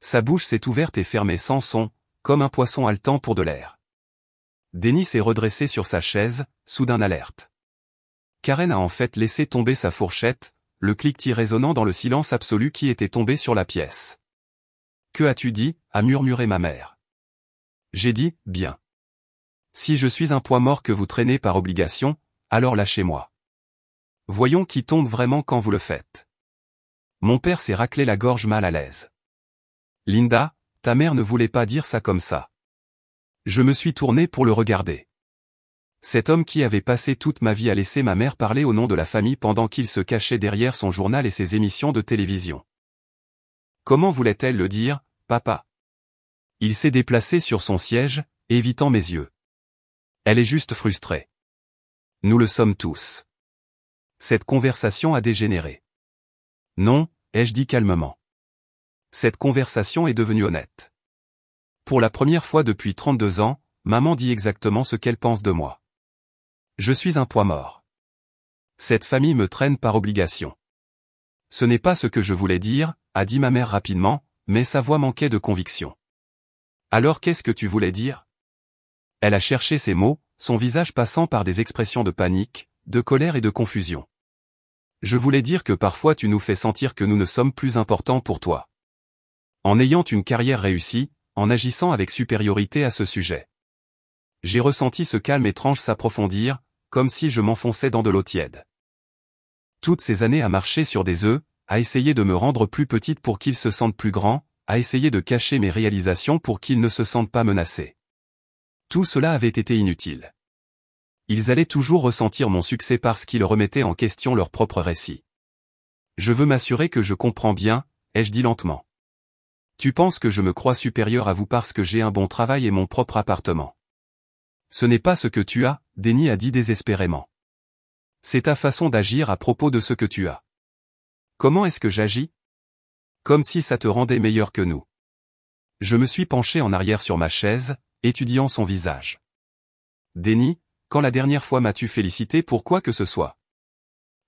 Sa bouche s'est ouverte et fermée sans son, comme un poisson haletant pour de l'air. Denny s'est redressé sur sa chaise, soudain alerte. Karen a en fait laissé tomber sa fourchette, le cliquetis résonnant dans le silence absolu qui était tombé sur la pièce. « Que as-tu dit » a murmuré ma mère. J'ai dit « bien. Si je suis un poids mort que vous traînez par obligation, alors lâchez-moi. Voyons qui tombe vraiment quand vous le faites. » Mon père s'est raclé la gorge mal à l'aise. Linda, ta mère ne voulait pas dire ça comme ça. Je me suis tourné pour le regarder. Cet homme qui avait passé toute ma vie à laisser ma mère parler au nom de la famille pendant qu'il se cachait derrière son journal et ses émissions de télévision. Comment voulait-elle le dire, papa? Il s'est déplacé sur son siège, évitant mes yeux. Elle est juste frustrée. Nous le sommes tous. Cette conversation a dégénéré. Non, ai-je dit calmement. Cette conversation est devenue honnête. Pour la première fois depuis 32 ans, maman dit exactement ce qu'elle pense de moi. Je suis un poids mort. Cette famille me traîne par obligation. Ce n'est pas ce que je voulais dire, a dit ma mère rapidement, mais sa voix manquait de conviction. Alors qu'est-ce que tu voulais dire? Elle a cherché ses mots, son visage passant par des expressions de panique, de colère et de confusion. Je voulais dire que parfois tu nous fais sentir que nous ne sommes plus importants pour toi. En ayant une carrière réussie, en agissant avec supériorité à ce sujet. J'ai ressenti ce calme étrange s'approfondir, comme si je m'enfonçais dans de l'eau tiède. Toutes ces années à marcher sur des œufs, à essayer de me rendre plus petite pour qu'ils se sentent plus grands, à essayer de cacher mes réalisations pour qu'ils ne se sentent pas menacés. Tout cela avait été inutile. Ils allaient toujours ressentir mon succès parce qu'ils remettaient en question leur propre récit. Je veux m'assurer que je comprends bien, ai-je dit lentement. Tu penses que je me crois supérieur à vous parce que j'ai un bon travail et mon propre appartement. Ce n'est pas ce que tu as, Denny a dit désespérément. C'est ta façon d'agir à propos de ce que tu as. Comment est-ce que j'agis? Comme si ça te rendait meilleur que nous. Je me suis penché en arrière sur ma chaise, étudiant son visage. Denny, quand la dernière fois m'as-tu félicité pour quoi que ce soit?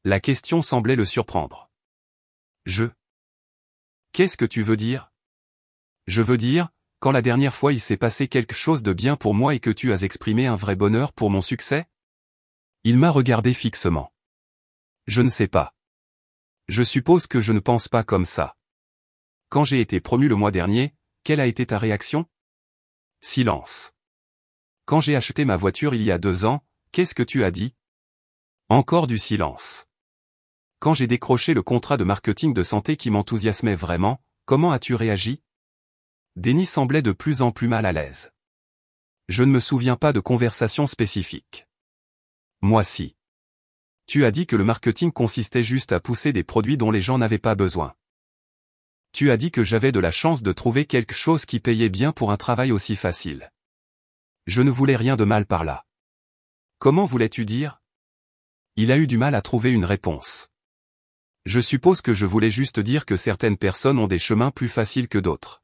La question semblait le surprendre. Qu'est-ce que tu veux dire? Je veux dire, quand la dernière fois il s'est passé quelque chose de bien pour moi et que tu as exprimé un vrai bonheur pour mon succès? Il m'a regardé fixement. Je ne sais pas. Je suppose que je ne pense pas comme ça. Quand j'ai été promu le mois dernier, quelle a été ta réaction? Silence. Quand j'ai acheté ma voiture il y a 2 ans, qu'est-ce que tu as dit? Encore du silence. Quand j'ai décroché le contrat de marketing de santé qui m'enthousiasmait vraiment, comment as-tu réagi? Denny semblait de plus en plus mal à l'aise. Je ne me souviens pas de conversation spécifique. Moi si. Tu as dit que le marketing consistait juste à pousser des produits dont les gens n'avaient pas besoin. Tu as dit que j'avais de la chance de trouver quelque chose qui payait bien pour un travail aussi facile. Je ne voulais rien de mal par là. Comment voulais-tu dire? Il a eu du mal à trouver une réponse. Je suppose que je voulais juste dire que certaines personnes ont des chemins plus faciles que d'autres.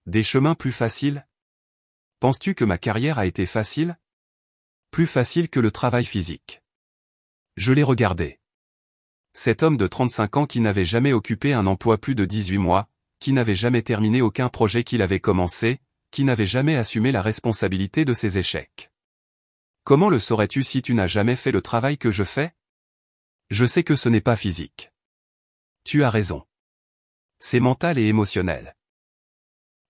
Des chemins plus faciles? Penses-tu que ma carrière a été facile? Plus facile que le travail physique. Je l'ai regardé. Cet homme de 35 ans qui n'avait jamais occupé un emploi plus de 18 mois, qui n'avait jamais terminé aucun projet qu'il avait commencé, qui n'avait jamais assumé la responsabilité de ses échecs. Comment le saurais-tu si tu n'as jamais fait le travail que je fais? Je sais que ce n'est pas physique. Tu as raison. C'est mental et émotionnel.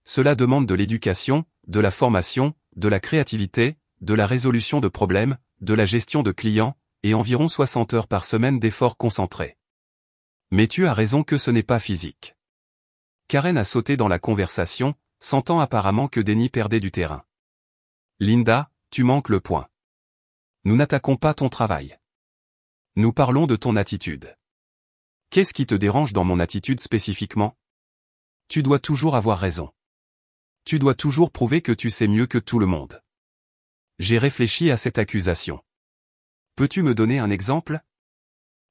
Cela demande de l'éducation, de la formation, de la créativité, de la résolution de problèmes, de la gestion de clients, et environ 60 heures par semaine d'efforts concentrés. Mais tu as raison que ce n'est pas physique. Karen a sauté dans la conversation, sentant apparemment que Denny perdait du terrain. Linda, tu manques le point. Nous n'attaquons pas ton travail. Nous parlons de ton attitude. Qu'est-ce qui te dérange dans mon attitude spécifiquement? Tu dois toujours avoir raison. Tu dois toujours prouver que tu sais mieux que tout le monde. J'ai réfléchi à cette accusation. Peux-tu me donner un exemple?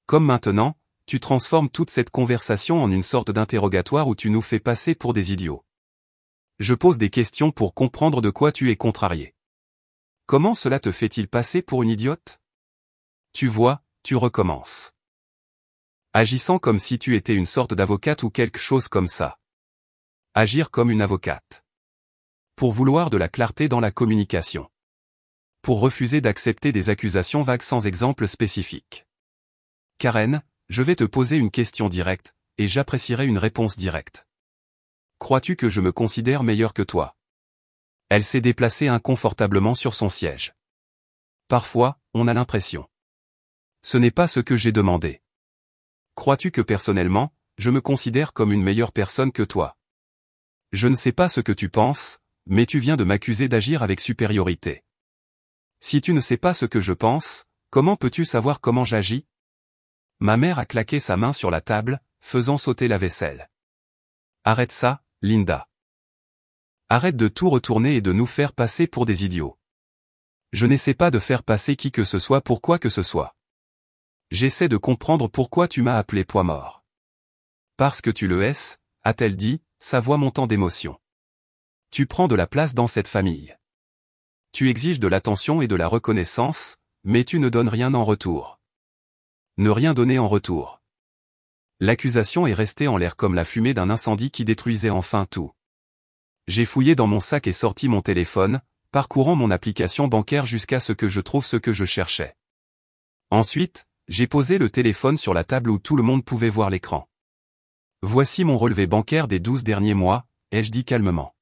Comme maintenant, tu transformes toute cette conversation en une sorte d'interrogatoire où tu nous fais passer pour des idiots. Je pose des questions pour comprendre de quoi tu es contrarié. Comment cela te fait-il passer pour une idiote? Tu vois, tu recommences. Agissant comme si tu étais une sorte d'avocate ou quelque chose comme ça. Agir comme une avocate. Pour vouloir de la clarté dans la communication. Pour refuser d'accepter des accusations vagues sans exemple spécifique. Karen, je vais te poser une question directe, et j'apprécierais une réponse directe. Crois-tu que je me considère meilleur que toi? Elle s'est déplacée inconfortablement sur son siège. Parfois, on a l'impression. Ce n'est pas ce que j'ai demandé. Crois-tu que personnellement, je me considère comme une meilleure personne que toi? Je ne sais pas ce que tu penses, mais tu viens de m'accuser d'agir avec supériorité. Si tu ne sais pas ce que je pense, comment peux-tu savoir comment j'agis? Ma mère a claqué sa main sur la table, faisant sauter la vaisselle. Arrête ça, Linda. Arrête de tout retourner et de nous faire passer pour des idiots. Je n'essaie pas de faire passer qui que ce soit pour quoi que ce soit. J'essaie de comprendre pourquoi tu m'as appelé poids mort. Parce que tu le es, a-t-elle dit, sa voix montant d'émotion. Tu prends de la place dans cette famille. Tu exiges de l'attention et de la reconnaissance, mais tu ne donnes rien en retour. Ne rien donner en retour. L'accusation est restée en l'air comme la fumée d'un incendie qui détruisait enfin tout. J'ai fouillé dans mon sac et sorti mon téléphone, parcourant mon application bancaire jusqu'à ce que je trouve ce que je cherchais. Ensuite, j'ai posé le téléphone sur la table où tout le monde pouvait voir l'écran. Voici mon relevé bancaire des 12 derniers mois, ai-je dit calmement.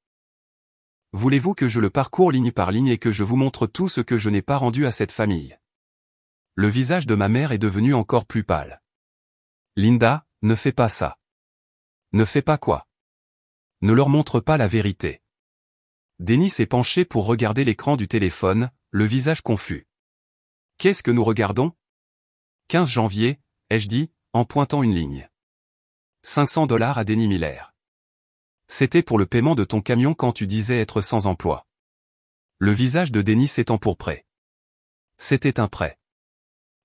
Voulez-vous que je le parcours ligne par ligne et que je vous montre tout ce que je n'ai pas rendu à cette famille? Le visage de ma mère est devenu encore plus pâle. Linda, ne fais pas ça. Ne fais pas quoi? Ne leur montre pas la vérité. Denny s'est penché pour regarder l'écran du téléphone, le visage confus. Qu'est-ce que nous regardons? 15 janvier, ai-je dit, en pointant une ligne. $500 à Denny Miller. C'était pour le paiement de ton camion quand tu disais être sans emploi. Le visage de Denny s'est empourpré. C'était un prêt.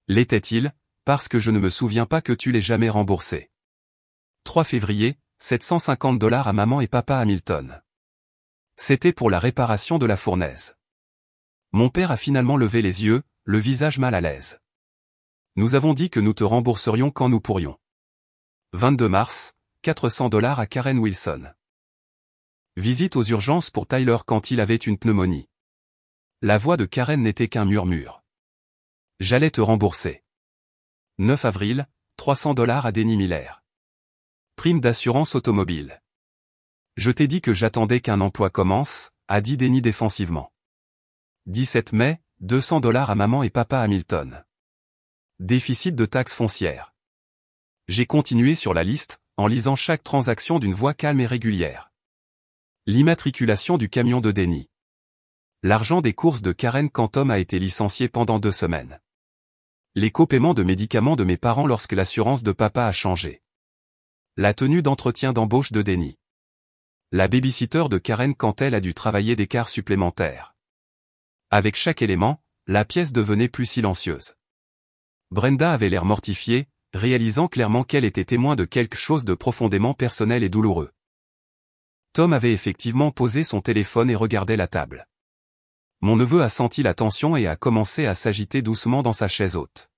L'était-il, parce que je ne me souviens pas que tu l'aies jamais remboursé. 3 février, $750 à maman et papa Hamilton. C'était pour la réparation de la fournaise. Mon père a finalement levé les yeux, le visage mal à l'aise. Nous avons dit que nous te rembourserions quand nous pourrions. 22 mars, $400 à Karen Wilson. Visite aux urgences pour Tyler quand il avait une pneumonie. La voix de Karen n'était qu'un murmure. J'allais te rembourser. 9 avril, $300 à Denny Miller. Prime d'assurance automobile. Je t'ai dit que j'attendais qu'un emploi commence, a dit Denny défensivement. 17 mai, $200 à maman et papa Hamilton. Déficit de taxes foncières. J'ai continué sur la liste, en lisant chaque transaction d'une voix calme et régulière. L'immatriculation du camion de Denny. L'argent des courses de Karen quand Tom a été licencié pendant 2 semaines. Les copaiements de médicaments de mes parents lorsque l'assurance de papa a changé. La tenue d'entretien d'embauche de Denny. La babysitter de Karen quand elle a dû travailler des quarts supplémentaires. Avec chaque élément, la pièce devenait plus silencieuse. Brenda avait l'air mortifiée, réalisant clairement qu'elle était témoin de quelque chose de profondément personnel et douloureux. Tom avait effectivement posé son téléphone et regardait la table. Mon neveu a senti la tension et a commencé à s'agiter doucement dans sa chaise haute.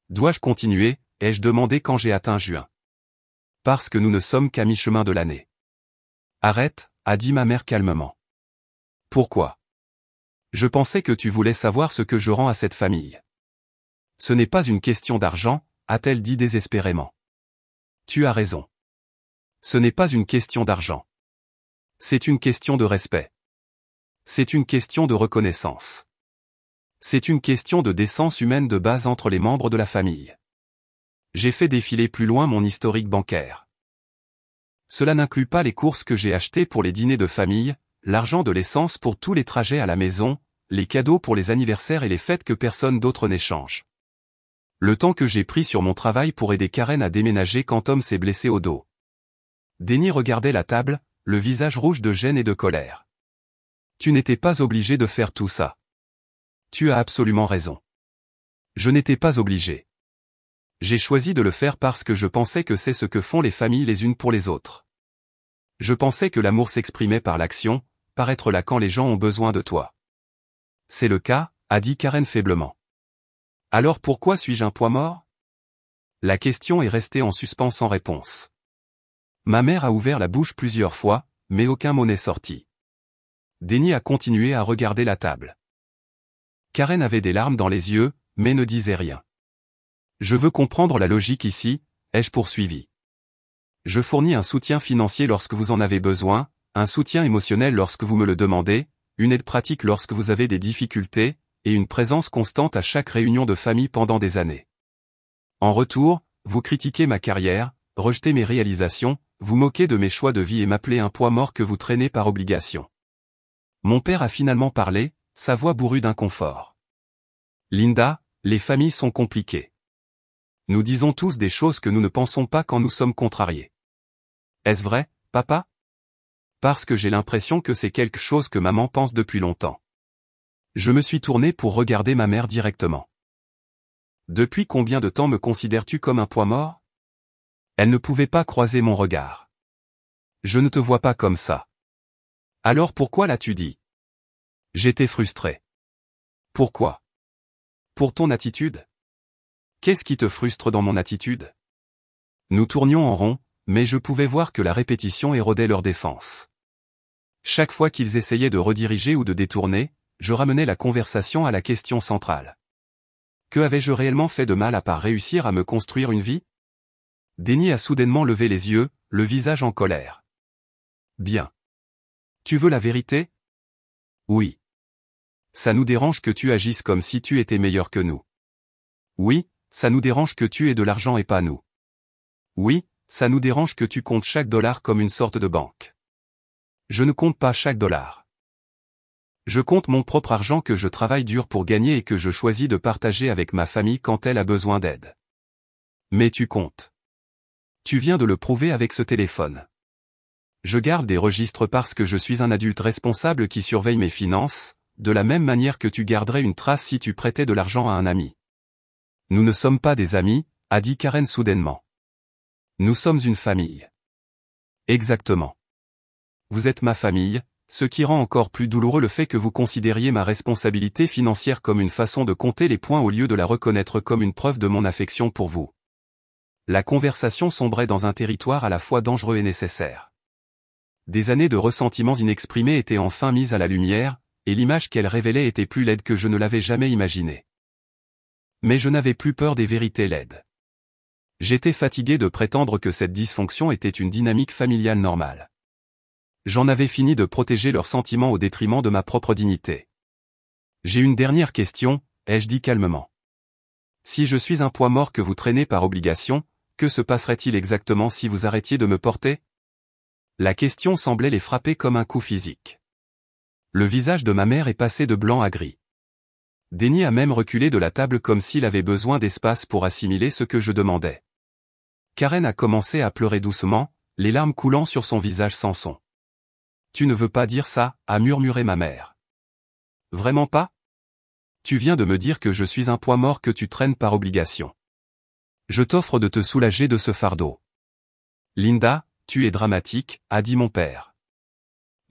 Dois-je continuer, ai-je demandé quand j'ai atteint juin. Parce que nous ne sommes qu'à mi-chemin de l'année. Arrête, a dit ma mère calmement. Pourquoi? Je pensais que tu voulais savoir ce que je rends à cette famille. Ce n'est pas une question d'argent, a-t-elle dit désespérément. Tu as raison. Ce n'est pas une question d'argent. C'est une question de respect. C'est une question de reconnaissance. C'est une question de décence humaine de base entre les membres de la famille. J'ai fait défiler plus loin mon historique bancaire. Cela n'inclut pas les courses que j'ai achetées pour les dîners de famille, l'argent de l'essence pour tous les trajets à la maison, les cadeaux pour les anniversaires et les fêtes que personne d'autre n'échange. Le temps que j'ai pris sur mon travail pour aider Karen à déménager quand Tom s'est blessé au dos. Denny regardait la table, le visage rouge de gêne et de colère. Tu n'étais pas obligé de faire tout ça. Tu as absolument raison. Je n'étais pas obligé. J'ai choisi de le faire parce que je pensais que c'est ce que font les familles les unes pour les autres. Je pensais que l'amour s'exprimait par l'action, par être là quand les gens ont besoin de toi. C'est le cas, a dit Karen faiblement. Alors pourquoi suis-je un poids mort? La question est restée en suspens sans réponse. Ma mère a ouvert la bouche plusieurs fois, mais aucun mot n'est sorti. Denny a continué à regarder la table. Karen avait des larmes dans les yeux, mais ne disait rien. Je veux comprendre la logique ici, ai-je poursuivi. Je fournis un soutien financier lorsque vous en avez besoin, un soutien émotionnel lorsque vous me le demandez, une aide pratique lorsque vous avez des difficultés, et une présence constante à chaque réunion de famille pendant des années. En retour, vous critiquez ma carrière, rejetez mes réalisations, vous moquez de mes choix de vie et m'appelez un poids mort que vous traînez par obligation. Mon père a finalement parlé, sa voix bourrue d'inconfort. Linda, les familles sont compliquées. Nous disons tous des choses que nous ne pensons pas quand nous sommes contrariés. Est-ce vrai, papa? Parce que j'ai l'impression que c'est quelque chose que maman pense depuis longtemps. Je me suis tourné pour regarder ma mère directement. Depuis combien de temps me considères-tu comme un poids mort? Elle ne pouvait pas croiser mon regard. Je ne te vois pas comme ça. Alors pourquoi l'as-tu dit? J'étais frustré. Pourquoi? Pour ton attitude? Qu'est-ce qui te frustre dans mon attitude? Nous tournions en rond, mais je pouvais voir que la répétition érodait leur défense. Chaque fois qu'ils essayaient de rediriger ou de détourner, je ramenais la conversation à la question centrale. Que avais-je réellement fait de mal à part réussir à me construire une vie? Denny a soudainement levé les yeux, le visage en colère. Bien. Tu veux la vérité, Oui. Ça nous dérange que tu agisses comme si tu étais meilleur que nous. Oui, ça nous dérange que tu aies de l'argent et pas nous. Oui, ça nous dérange que tu comptes chaque dollar comme une sorte de banque. Je ne compte pas chaque dollar. Je compte mon propre argent que je travaille dur pour gagner et que je choisis de partager avec ma famille quand elle a besoin d'aide. Mais tu comptes. Tu viens de le prouver avec ce téléphone. Je garde des registres parce que je suis un adulte responsable qui surveille mes finances, de la même manière que tu garderais une trace si tu prêtais de l'argent à un ami. Nous ne sommes pas des amis, a dit Karen soudainement. Nous sommes une famille. Exactement. Vous êtes ma famille, ce qui rend encore plus douloureux le fait que vous considériez ma responsabilité financière comme une façon de compter les points au lieu de la reconnaître comme une preuve de mon affection pour vous. La conversation sombrait dans un territoire à la fois dangereux et nécessaire. Des années de ressentiments inexprimés étaient enfin mises à la lumière, et l'image qu'elle révélait était plus laide que je ne l'avais jamais imaginée. Mais je n'avais plus peur des vérités laides. J'étais fatigué de prétendre que cette dysfonction était une dynamique familiale normale. J'en avais fini de protéger leurs sentiments au détriment de ma propre dignité. J'ai une dernière question, ai-je dit calmement. Si je suis un poids mort que vous traînez par obligation, que se passerait-il exactement si vous arrêtiez de me porter? La question semblait les frapper comme un coup physique. Le visage de ma mère est passé de blanc à gris. Denny a même reculé de la table comme s'il avait besoin d'espace pour assimiler ce que je demandais. Karen a commencé à pleurer doucement, les larmes coulant sur son visage sans son. « Tu ne veux pas dire ça » a murmuré ma mère. « Vraiment pas ? Tu viens de me dire que je suis un poids mort que tu traînes par obligation. Je t'offre de te soulager de ce fardeau. »« Linda, tu es dramatique » a dit mon père.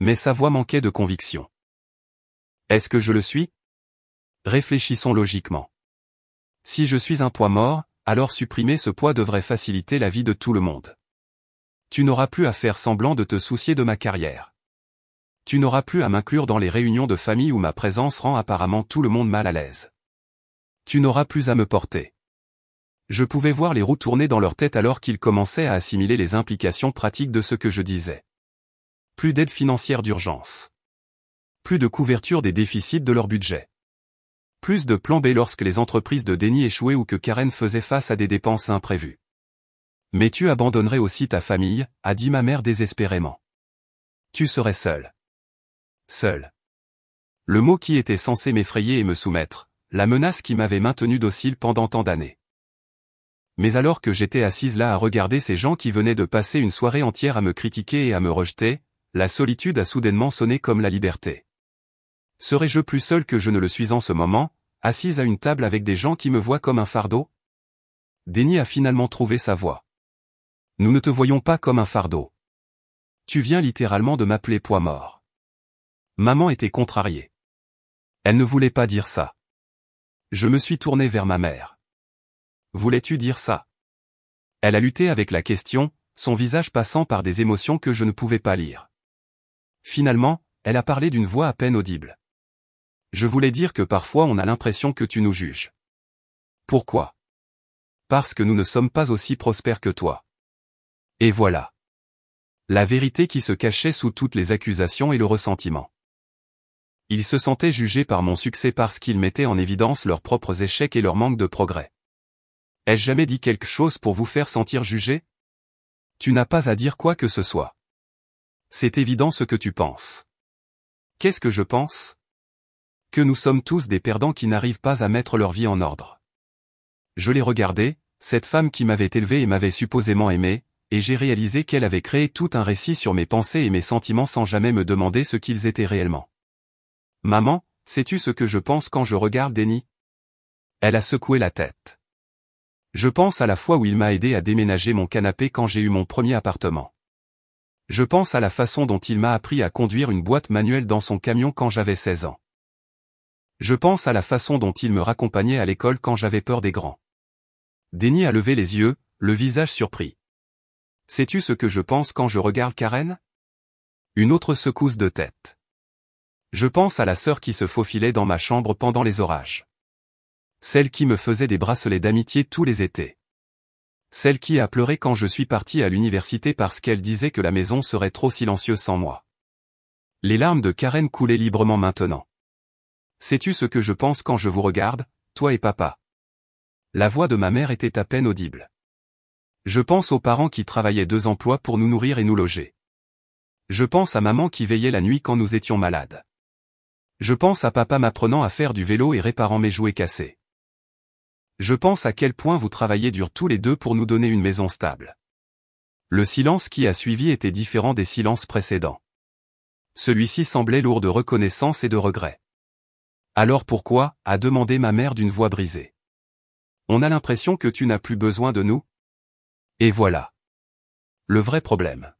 Mais sa voix manquait de conviction. « Est-ce que je le suis ? Réfléchissons logiquement. Si je suis un poids mort, alors supprimer ce poids devrait faciliter la vie de tout le monde. Tu n'auras plus à faire semblant de te soucier de ma carrière. Tu n'auras plus à m'inclure dans les réunions de famille où ma présence rend apparemment tout le monde mal à l'aise. Tu n'auras plus à me porter. Je pouvais voir les roues tourner dans leur tête alors qu'ils commençaient à assimiler les implications pratiques de ce que je disais. Plus d'aide financière d'urgence. Plus de couverture des déficits de leur budget. Plus de plan B lorsque les entreprises de Denny échouaient ou que Karen faisait face à des dépenses imprévues. Mais tu abandonnerais aussi ta famille, a dit ma mère désespérément. Tu serais seul. Seul. Le mot qui était censé m'effrayer et me soumettre, la menace qui m'avait maintenu docile pendant tant d'années. Mais alors que j'étais assise là à regarder ces gens qui venaient de passer une soirée entière à me critiquer et à me rejeter, la solitude a soudainement sonné comme la liberté. Serais-je plus seul que je ne le suis en ce moment, assise à une table avec des gens qui me voient comme un fardeau? Denny a finalement trouvé sa voie. Nous ne te voyons pas comme un fardeau. Tu viens littéralement de m'appeler poids mort. Maman était contrariée. Elle ne voulait pas dire ça. Je me suis tourné vers ma mère. Voulais-tu dire ça? Elle a lutté avec la question, son visage passant par des émotions que je ne pouvais pas lire. Finalement, elle a parlé d'une voix à peine audible. Je voulais dire que parfois on a l'impression que tu nous juges. Pourquoi? Parce que nous ne sommes pas aussi prospères que toi. Et voilà. La vérité qui se cachait sous toutes les accusations et le ressentiment. Ils se sentaient jugés par mon succès parce qu'ils mettaient en évidence leurs propres échecs et leur manque de progrès. Ai-je jamais dit quelque chose pour vous faire sentir jugé? Tu n'as pas à dire quoi que ce soit. C'est évident ce que tu penses. Qu'est-ce que je pense? Que nous sommes tous des perdants qui n'arrivent pas à mettre leur vie en ordre. Je l'ai regardée, cette femme qui m'avait élevé et m'avait supposément aimé, et j'ai réalisé qu'elle avait créé tout un récit sur mes pensées et mes sentiments sans jamais me demander ce qu'ils étaient réellement. Maman, sais-tu ce que je pense quand je regarde Denny? Elle a secoué la tête. Je pense à la fois où il m'a aidé à déménager mon canapé quand j'ai eu mon premier appartement. Je pense à la façon dont il m'a appris à conduire une boîte manuelle dans son camion quand j'avais 16 ans. Je pense à la façon dont il me raccompagnait à l'école quand j'avais peur des grands. Denny a levé les yeux, le visage surpris. Sais-tu ce que je pense quand je regarde Karen? Une autre secousse de tête. Je pense à la sœur qui se faufilait dans ma chambre pendant les orages. Celle qui me faisait des bracelets d'amitié tous les étés. Celle qui a pleuré quand je suis parti à l'université parce qu'elle disait que la maison serait trop silencieuse sans moi. Les larmes de Karen coulaient librement maintenant. Sais-tu ce que je pense quand je vous regarde, toi et papa? La voix de ma mère était à peine audible. Je pense aux parents qui travaillaient 2 emplois pour nous nourrir et nous loger. Je pense à maman qui veillait la nuit quand nous étions malades. Je pense à papa m'apprenant à faire du vélo et réparant mes jouets cassés. Je pense à quel point vous travaillez dur tous les deux pour nous donner une maison stable. Le silence qui a suivi était différent des silences précédents. Celui-ci semblait lourd de reconnaissance et de regret. Alors pourquoi, a demandé ma mère d'une voix brisée. On a l'impression que tu n'as plus besoin de nous? Et voilà. Le vrai problème.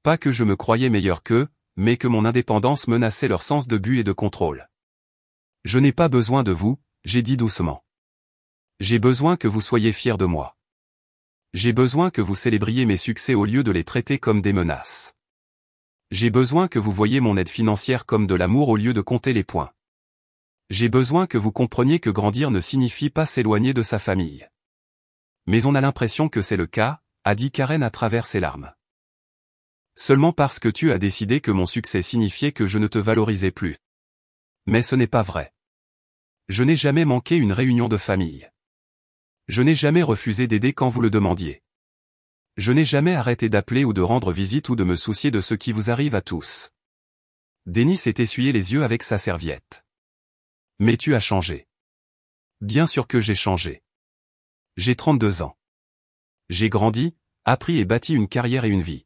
Pas que je me croyais meilleur qu'eux, mais que mon indépendance menaçait leur sens de but et de contrôle. Je n'ai pas besoin de vous, j'ai dit doucement. J'ai besoin que vous soyez fiers de moi. J'ai besoin que vous célébriez mes succès au lieu de les traiter comme des menaces. J'ai besoin que vous voyiez mon aide financière comme de l'amour au lieu de compter les points. J'ai besoin que vous compreniez que grandir ne signifie pas s'éloigner de sa famille. Mais on a l'impression que c'est le cas, a dit Karen à travers ses larmes. Seulement parce que tu as décidé que mon succès signifiait que je ne te valorisais plus. Mais ce n'est pas vrai. Je n'ai jamais manqué une réunion de famille. Je n'ai jamais refusé d'aider quand vous le demandiez. Je n'ai jamais arrêté d'appeler ou de rendre visite ou de me soucier de ce qui vous arrive à tous. Denis s'est essuyé les yeux avec sa serviette. Mais tu as changé. Bien sûr que j'ai changé. J'ai 32 ans. J'ai grandi, appris et bâti une carrière et une vie.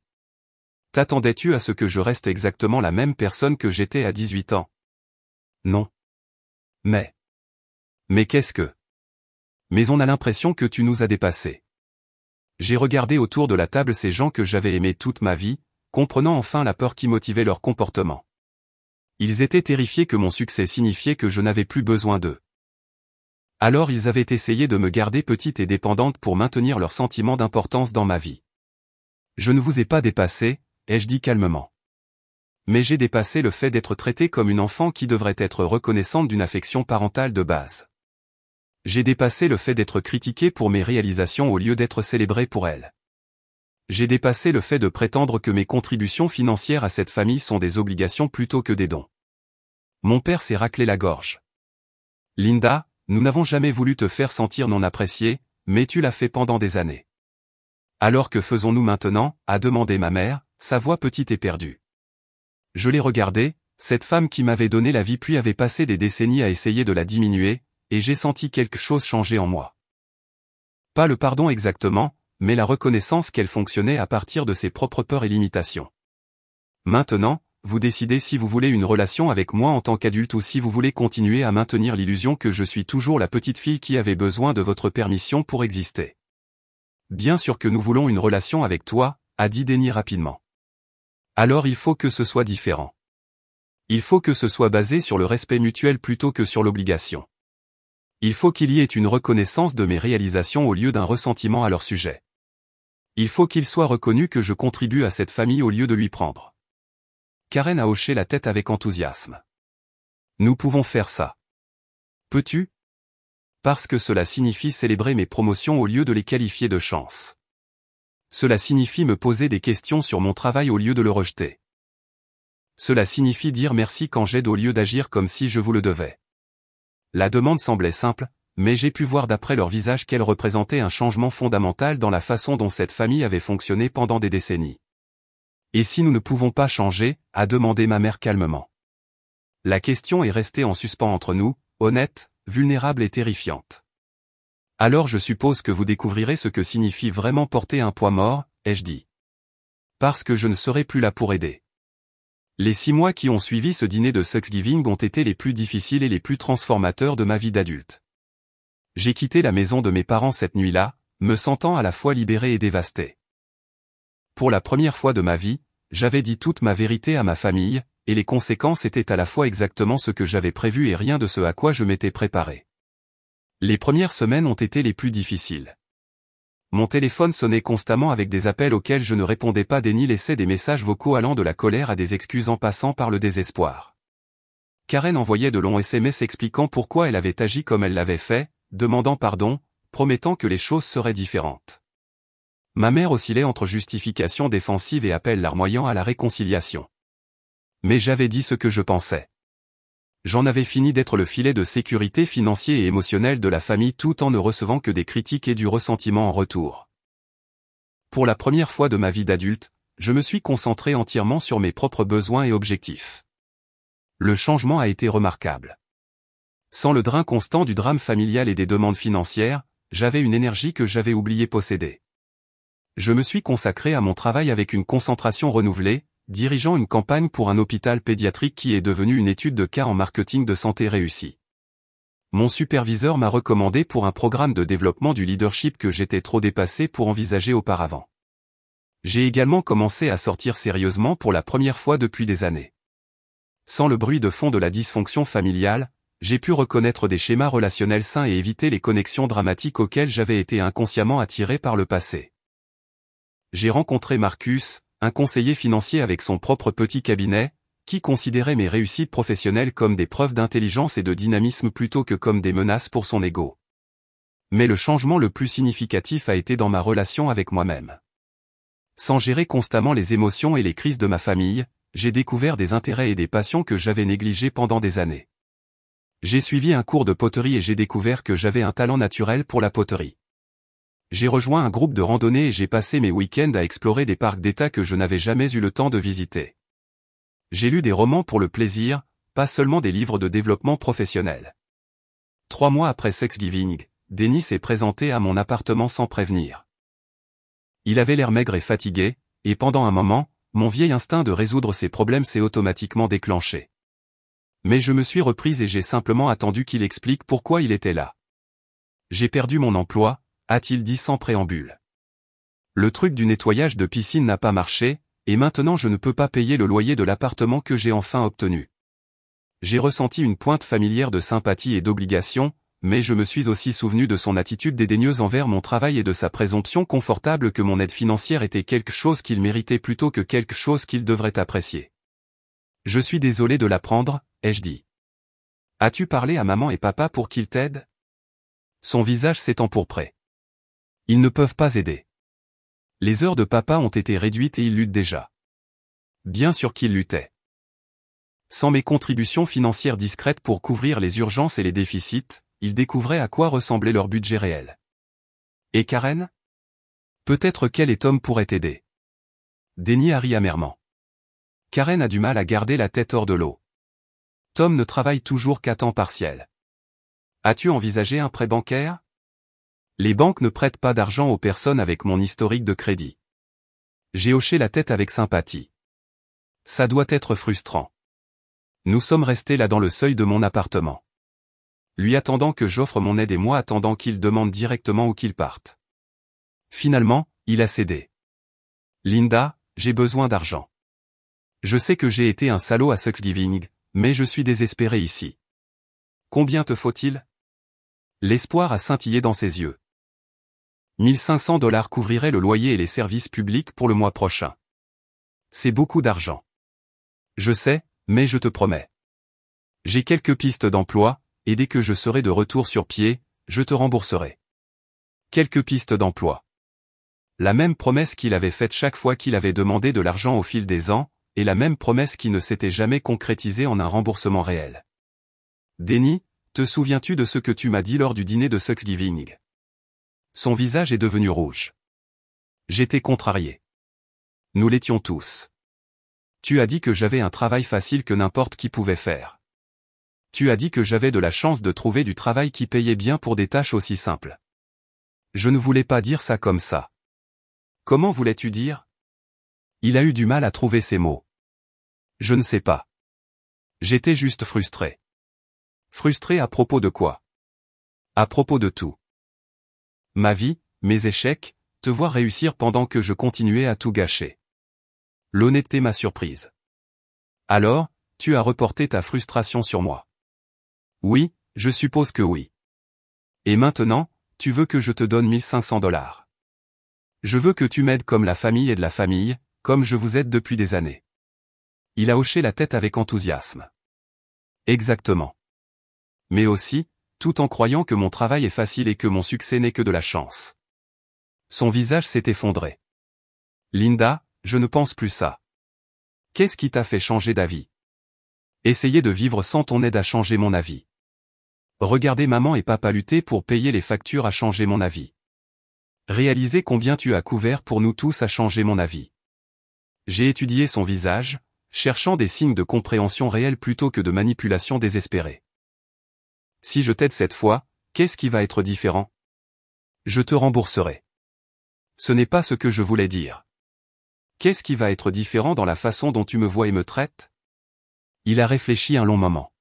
T'attendais-tu à ce que je reste exactement la même personne que j'étais à 18 ans? Non. Mais qu'est-ce que? Mais on a l'impression que tu nous as dépassés. J'ai regardé autour de la table ces gens que j'avais aimés toute ma vie, comprenant enfin la peur qui motivait leur comportement. Ils étaient terrifiés que mon succès signifiait que je n'avais plus besoin d'eux. Alors ils avaient essayé de me garder petite et dépendante pour maintenir leur sentiment d'importance dans ma vie. Je ne vous ai pas dépassé, ai-je dit calmement. Mais j'ai dépassé le fait d'être traitée comme une enfant qui devrait être reconnaissante d'une affection parentale de base. J'ai dépassé le fait d'être critiquée pour mes réalisations au lieu d'être célébrée pour elles. J'ai dépassé le fait de prétendre que mes contributions financières à cette famille sont des obligations plutôt que des dons. Mon père s'est raclé la gorge. Linda, nous n'avons jamais voulu te faire sentir non appréciée, mais tu l'as fait pendant des années. Alors que faisons-nous maintenant, a demandé ma mère, sa voix petite et perdue. Je l'ai regardée, cette femme qui m'avait donné la vie puis avait passé des décennies à essayer de la diminuer, et j'ai senti quelque chose changer en moi. Pas le pardon exactement, mais la reconnaissance qu'elle fonctionnait à partir de ses propres peurs et limitations. Maintenant, vous décidez si vous voulez une relation avec moi en tant qu'adulte ou si vous voulez continuer à maintenir l'illusion que je suis toujours la petite fille qui avait besoin de votre permission pour exister. Bien sûr que nous voulons une relation avec toi, a dit Denis rapidement. Alors il faut que ce soit différent. Il faut que ce soit basé sur le respect mutuel plutôt que sur l'obligation. Il faut qu'il y ait une reconnaissance de mes réalisations au lieu d'un ressentiment à leur sujet. Il faut qu'il soit reconnu que je contribue à cette famille au lieu de lui prendre. Karen a hoché la tête avec enthousiasme. Nous pouvons faire ça. Peux-tu? Parce que cela signifie célébrer mes promotions au lieu de les qualifier de chance. Cela signifie me poser des questions sur mon travail au lieu de le rejeter. Cela signifie dire merci quand j'aide au lieu d'agir comme si je vous le devais. La demande semblait simple, mais j'ai pu voir d'après leur visage qu'elle représentait un changement fondamental dans la façon dont cette famille avait fonctionné pendant des décennies. Et si nous ne pouvons pas changer, a demandé ma mère calmement. La question est restée en suspens entre nous, honnête, vulnérable et terrifiante. Alors je suppose que vous découvrirez ce que signifie vraiment porter un poids mort, ai-je dit. Parce que je ne serai plus là pour aider. Les 6 mois qui ont suivi ce dîner de Thanksgiving ont été les plus difficiles et les plus transformateurs de ma vie d'adulte. J'ai quitté la maison de mes parents cette nuit-là, me sentant à la fois libéré et dévasté. Pour la première fois de ma vie, j'avais dit toute ma vérité à ma famille, et les conséquences étaient à la fois exactement ce que j'avais prévu et rien de ce à quoi je m'étais préparé. Les premières semaines ont été les plus difficiles. Mon téléphone sonnait constamment avec des appels auxquels je ne répondais pas. Denis laissait des messages vocaux allant de la colère à des excuses en passant par le désespoir. Karen envoyait de longs SMS expliquant pourquoi elle avait agi comme elle l'avait fait, demandant pardon, promettant que les choses seraient différentes. Ma mère oscillait entre justifications défensives et appels larmoyants à la réconciliation. Mais j'avais dit ce que je pensais. J'en avais fini d'être le filet de sécurité financier et émotionnel de la famille tout en ne recevant que des critiques et du ressentiment en retour. Pour la première fois de ma vie d'adulte, je me suis concentré entièrement sur mes propres besoins et objectifs. Le changement a été remarquable. Sans le drain constant du drame familial et des demandes financières, j'avais une énergie que j'avais oublié posséder. Je me suis consacré à mon travail avec une concentration renouvelée, dirigeant une campagne pour un hôpital pédiatrique qui est devenu une étude de cas en marketing de santé réussie. Mon superviseur m'a recommandé pour un programme de développement du leadership que j'étais trop dépassé pour envisager auparavant. J'ai également commencé à sortir sérieusement pour la première fois depuis des années. Sans le bruit de fond de la dysfonction familiale, j'ai pu reconnaître des schémas relationnels sains et éviter les connexions dramatiques auxquelles j'avais été inconsciemment attiré par le passé. J'ai rencontré Marcus, un conseiller financier avec son propre petit cabinet, qui considérait mes réussites professionnelles comme des preuves d'intelligence et de dynamisme plutôt que comme des menaces pour son ego. Mais le changement le plus significatif a été dans ma relation avec moi-même. Sans gérer constamment les émotions et les crises de ma famille, j'ai découvert des intérêts et des passions que j'avais négligés pendant des années. J'ai suivi un cours de poterie et j'ai découvert que j'avais un talent naturel pour la poterie. J'ai rejoint un groupe de randonnée et j'ai passé mes week-ends à explorer des parcs d'État que je n'avais jamais eu le temps de visiter. J'ai lu des romans pour le plaisir, pas seulement des livres de développement professionnel. 3 mois après Thanksgiving, Denis s'est présenté à mon appartement sans prévenir. Il avait l'air maigre et fatigué, et pendant un moment, mon vieil instinct de résoudre ses problèmes s'est automatiquement déclenché. Mais je me suis reprise et j'ai simplement attendu qu'il explique pourquoi il était là. J'ai perdu mon emploi, a-t-il dit sans préambule. Le truc du nettoyage de piscine n'a pas marché, et maintenant je ne peux pas payer le loyer de l'appartement que j'ai enfin obtenu. J'ai ressenti une pointe familière de sympathie et d'obligation, mais je me suis aussi souvenu de son attitude dédaigneuse envers mon travail et de sa présomption confortable que mon aide financière était quelque chose qu'il méritait plutôt que quelque chose qu'il devrait apprécier. Je suis désolé de l'apprendre, ai-je dit. As-tu parlé à maman et papa pour qu'ils t'aident? Son visage s'est empourpré. Ils ne peuvent pas aider. Les heures de papa ont été réduites et il lutte déjà. Bien sûr qu'il luttait. Sans mes contributions financières discrètes pour couvrir les urgences et les déficits, ils découvraient à quoi ressemblait leur budget réel. Et Karen? Peut-être qu'elle et Tom pourraient t'aider. Denis a ri amèrement. Karen a du mal à garder la tête hors de l'eau. Tom ne travaille toujours qu'à temps partiel. As-tu envisagé un prêt bancaire? Les banques ne prêtent pas d'argent aux personnes avec mon historique de crédit. J'ai hoché la tête avec sympathie. Ça doit être frustrant. Nous sommes restés là dans le seuil de mon appartement. Lui attendant que j'offre mon aide et moi attendant qu'il demande directement où qu'il parte. Finalement, il a cédé. Linda, j'ai besoin d'argent. Je sais que j'ai été un salaud à Thanksgiving, mais je suis désespéré ici. Combien te faut-il? L'espoir a scintillé dans ses yeux. 1500$ couvrirait le loyer et les services publics pour le mois prochain. C'est beaucoup d'argent. Je sais, mais je te promets. J'ai quelques pistes d'emploi, et dès que je serai de retour sur pied, je te rembourserai. Quelques pistes d'emploi. La même promesse qu'il avait faite chaque fois qu'il avait demandé de l'argent au fil des ans, et la même promesse qui ne s'était jamais concrétisée en un remboursement réel. Denis, te souviens-tu de ce que tu m'as dit lors du dîner de Thanksgiving? Son visage est devenu rouge. J'étais contrarié. Nous l'étions tous. Tu as dit que j'avais un travail facile que n'importe qui pouvait faire. Tu as dit que j'avais de la chance de trouver du travail qui payait bien pour des tâches aussi simples. Je ne voulais pas dire ça comme ça. Comment voulais-tu dire? Il a eu du mal à trouver ses mots. Je ne sais pas. J'étais juste frustré. Frustré à propos de quoi? À propos de tout. Ma vie, mes échecs, te voir réussir pendant que je continuais à tout gâcher. L'honnêteté m'a surprise. Alors, tu as reporté ta frustration sur moi. Oui, je suppose que oui. Et maintenant, tu veux que je te donne 1500$. Je veux que tu m'aides comme la famille aide la famille, comme je vous aide depuis des années. Il a hoché la tête avec enthousiasme. Exactement. Mais aussi, tout en croyant que mon travail est facile et que mon succès n'est que de la chance. Son visage s'est effondré. Linda, je ne pense plus ça. Qu'est-ce qui t'a fait changer d'avis? Essayer de vivre sans ton aide a changé mon avis. Regarder maman et papa lutter pour payer les factures a changé mon avis. Réaliser combien tu as couvert pour nous tous a changé mon avis. J'ai étudié son visage, cherchant des signes de compréhension réelle plutôt que de manipulation désespérée. Si je t'aide cette fois, qu'est-ce qui va être différent? Je te rembourserai. Ce n'est pas ce que je voulais dire. Qu'est-ce qui va être différent dans la façon dont tu me vois et me traites? Il a réfléchi un long moment.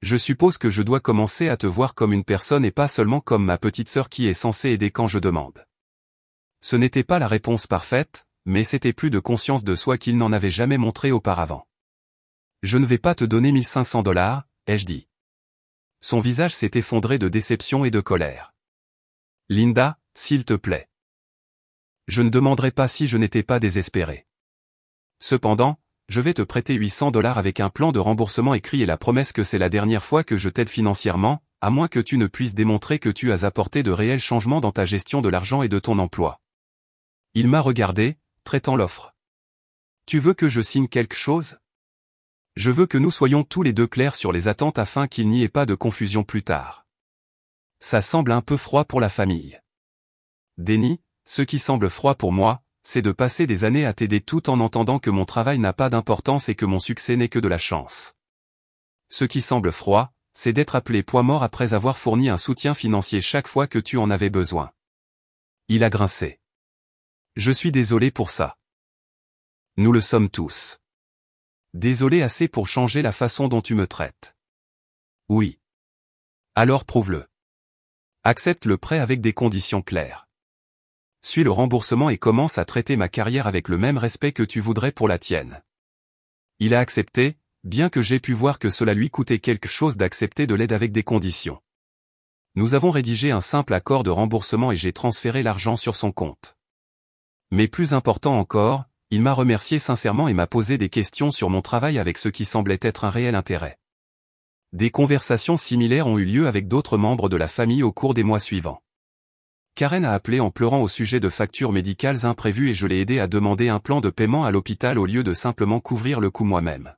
Je suppose que je dois commencer à te voir comme une personne et pas seulement comme ma petite sœur qui est censée aider quand je demande. Ce n'était pas la réponse parfaite, mais c'était plus de conscience de soi qu'il n'en avait jamais montré auparavant. Je ne vais pas te donner 1500 $, ai-je dit. Son visage s'est effondré de déception et de colère. Linda, s'il te plaît. Je ne demanderai pas si je n'étais pas désespéré. Cependant, je vais te prêter 800 $ avec un plan de remboursement écrit et la promesse que c'est la dernière fois que je t'aide financièrement, à moins que tu ne puisses démontrer que tu as apporté de réels changements dans ta gestion de l'argent et de ton emploi. Il m'a regardé, traitant l'offre. Tu veux que je signe quelque chose? Je veux que nous soyons tous les deux clairs sur les attentes afin qu'il n'y ait pas de confusion plus tard. Ça semble un peu froid pour la famille. Denny, ce qui semble froid pour moi, c'est de passer des années à t'aider tout en entendant que mon travail n'a pas d'importance et que mon succès n'est que de la chance. Ce qui semble froid, c'est d'être appelé poids mort après avoir fourni un soutien financier chaque fois que tu en avais besoin. Il a grincé. Je suis désolé pour ça. Nous le sommes tous. Désolé assez pour changer la façon dont tu me traites. Oui. Alors prouve-le. Accepte le prêt avec des conditions claires. Suis le remboursement et commence à traiter ma carrière avec le même respect que tu voudrais pour la tienne. Il a accepté, bien que j'ai pu voir que cela lui coûtait quelque chose d'accepter de l'aide avec des conditions. Nous avons rédigé un simple accord de remboursement et j'ai transféré l'argent sur son compte. Mais plus important encore, il m'a remercié sincèrement et m'a posé des questions sur mon travail avec ce qui semblait être un réel intérêt. Des conversations similaires ont eu lieu avec d'autres membres de la famille au cours des mois suivants. Karen a appelé en pleurant au sujet de factures médicales imprévues et je l'ai aidé à demander un plan de paiement à l'hôpital au lieu de simplement couvrir le coût moi-même.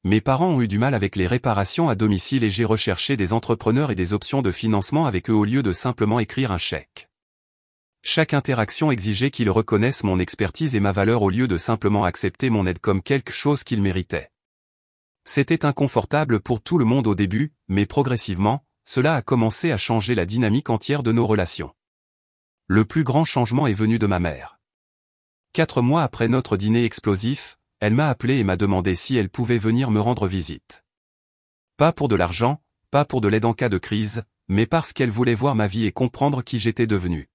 Mes parents ont eu du mal avec les réparations à domicile et j'ai recherché des entrepreneurs et des options de financement avec eux au lieu de simplement écrire un chèque. Chaque interaction exigeait qu'ils reconnaissent mon expertise et ma valeur au lieu de simplement accepter mon aide comme quelque chose qu'ils méritaient. C'était inconfortable pour tout le monde au début, mais progressivement, cela a commencé à changer la dynamique entière de nos relations. Le plus grand changement est venu de ma mère. 4 mois après notre dîner explosif, elle m'a appelé et m'a demandé si elle pouvait venir me rendre visite. Pas pour de l'argent, pas pour de l'aide en cas de crise, mais parce qu'elle voulait voir ma vie et comprendre qui j'étais devenu.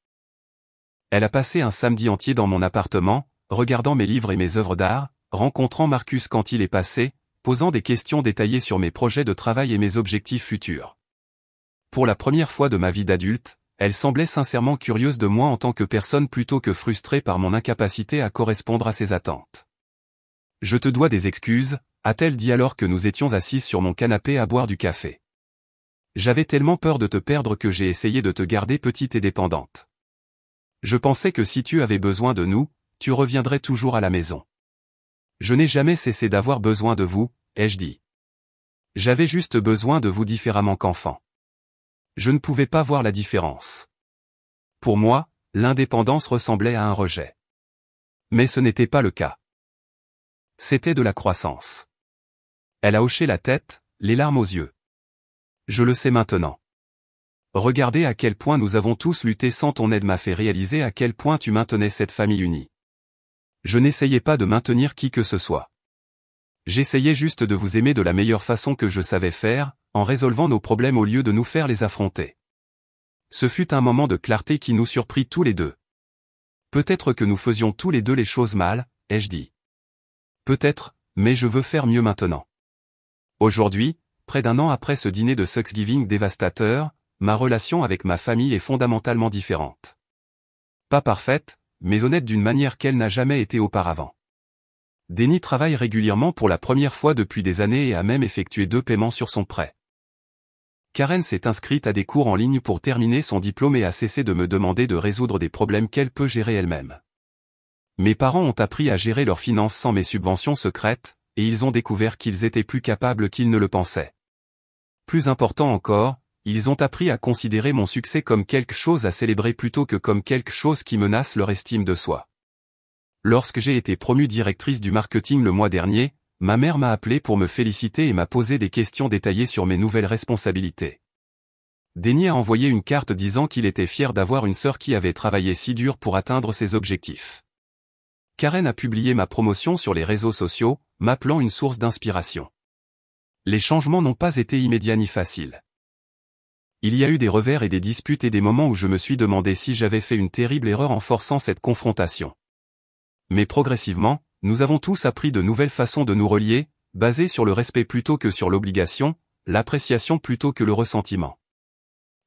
Elle a passé un samedi entier dans mon appartement, regardant mes livres et mes œuvres d'art, rencontrant Marcus quand il est passé, posant des questions détaillées sur mes projets de travail et mes objectifs futurs. Pour la première fois de ma vie d'adulte, elle semblait sincèrement curieuse de moi en tant que personne plutôt que frustrée par mon incapacité à correspondre à ses attentes. Je te dois des excuses, a-t-elle dit alors que nous étions assises sur mon canapé à boire du café. J'avais tellement peur de te perdre que j'ai essayé de te garder petite et dépendante. Je pensais que si tu avais besoin de nous, tu reviendrais toujours à la maison. Je n'ai jamais cessé d'avoir besoin de vous, ai-je dit. J'avais juste besoin de vous différemment qu'enfant. Je ne pouvais pas voir la différence. Pour moi, l'indépendance ressemblait à un rejet. Mais ce n'était pas le cas. C'était de la croissance. Elle a hoché la tête, les larmes aux yeux. Je le sais maintenant. Regardez à quel point nous avons tous lutté sans ton aide m'a fait réaliser à quel point tu maintenais cette famille unie. Je n'essayais pas de maintenir qui que ce soit. J'essayais juste de vous aimer de la meilleure façon que je savais faire, en résolvant nos problèmes au lieu de nous faire les affronter. Ce fut un moment de clarté qui nous surprit tous les deux. Peut-être que nous faisions tous les deux les choses mal, ai-je dit. Peut-être, mais je veux faire mieux maintenant. Aujourd'hui, près d'un an après ce dîner de Thanksgiving dévastateur, ma relation avec ma famille est fondamentalement différente. Pas parfaite, mais honnête d'une manière qu'elle n'a jamais été auparavant. Denny travaille régulièrement pour la première fois depuis des années et a même effectué 2 paiements sur son prêt. Karen s'est inscrite à des cours en ligne pour terminer son diplôme et a cessé de me demander de résoudre des problèmes qu'elle peut gérer elle-même. Mes parents ont appris à gérer leurs finances sans mes subventions secrètes, et ils ont découvert qu'ils étaient plus capables qu'ils ne le pensaient. Plus important encore, ils ont appris à considérer mon succès comme quelque chose à célébrer plutôt que comme quelque chose qui menace leur estime de soi. Lorsque j'ai été promue directrice du marketing le mois dernier, ma mère m'a appelé pour me féliciter et m'a posé des questions détaillées sur mes nouvelles responsabilités. Denis a envoyé une carte disant qu'il était fier d'avoir une sœur qui avait travaillé si dur pour atteindre ses objectifs. Karen a publié ma promotion sur les réseaux sociaux, m'appelant une source d'inspiration. Les changements n'ont pas été immédiats ni faciles. Il y a eu des revers et des disputes et des moments où je me suis demandé si j'avais fait une terrible erreur en forçant cette confrontation. Mais progressivement, nous avons tous appris de nouvelles façons de nous relier, basées sur le respect plutôt que sur l'obligation, l'appréciation plutôt que le ressentiment.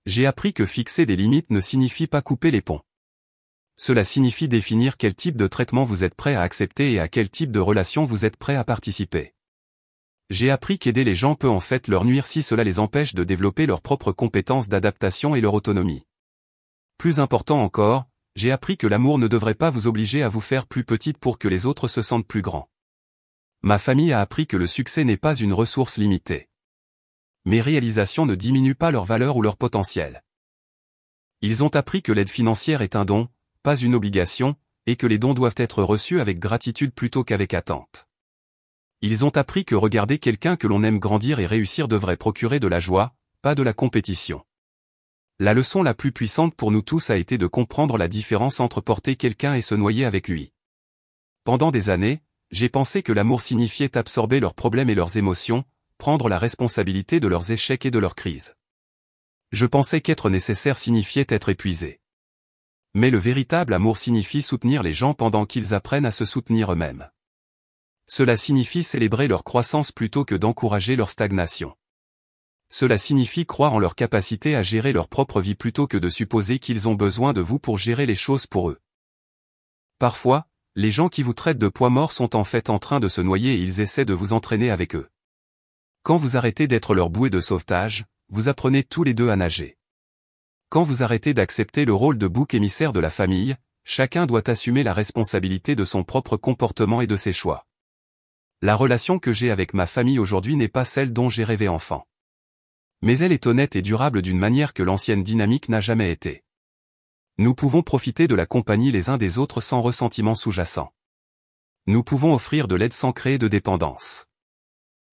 J'ai appris que fixer des limites ne signifie pas couper les ponts. Cela signifie définir quel type de traitement vous êtes prêt à accepter et à quel type de relation vous êtes prêt à participer. J'ai appris qu'aider les gens peut en fait leur nuire si cela les empêche de développer leurs propres compétences d'adaptation et leur autonomie. Plus important encore, j'ai appris que l'amour ne devrait pas vous obliger à vous faire plus petite pour que les autres se sentent plus grands. Ma famille a appris que le succès n'est pas une ressource limitée. Mes réalisations ne diminuent pas leur valeur ou leur potentiel. Ils ont appris que l'aide financière est un don, pas une obligation, et que les dons doivent être reçus avec gratitude plutôt qu'avec attente. Ils ont appris que regarder quelqu'un que l'on aime grandir et réussir devrait procurer de la joie, pas de la compétition. La leçon la plus puissante pour nous tous a été de comprendre la différence entre porter quelqu'un et se noyer avec lui. Pendant des années, j'ai pensé que l'amour signifiait absorber leurs problèmes et leurs émotions, prendre la responsabilité de leurs échecs et de leurs crises. Je pensais qu'être nécessaire signifiait être épuisé. Mais le véritable amour signifie soutenir les gens pendant qu'ils apprennent à se soutenir eux-mêmes. Cela signifie célébrer leur croissance plutôt que d'encourager leur stagnation. Cela signifie croire en leur capacité à gérer leur propre vie plutôt que de supposer qu'ils ont besoin de vous pour gérer les choses pour eux. Parfois, les gens qui vous traitent de poids mort sont en fait en train de se noyer et ils essaient de vous entraîner avec eux. Quand vous arrêtez d'être leur bouée de sauvetage, vous apprenez tous les deux à nager. Quand vous arrêtez d'accepter le rôle de bouc émissaire de la famille, chacun doit assumer la responsabilité de son propre comportement et de ses choix. La relation que j'ai avec ma famille aujourd'hui n'est pas celle dont j'ai rêvé enfant. Mais elle est honnête et durable d'une manière que l'ancienne dynamique n'a jamais été. Nous pouvons profiter de la compagnie les uns des autres sans ressentiment sous-jacent. Nous pouvons offrir de l'aide sans créer de dépendance.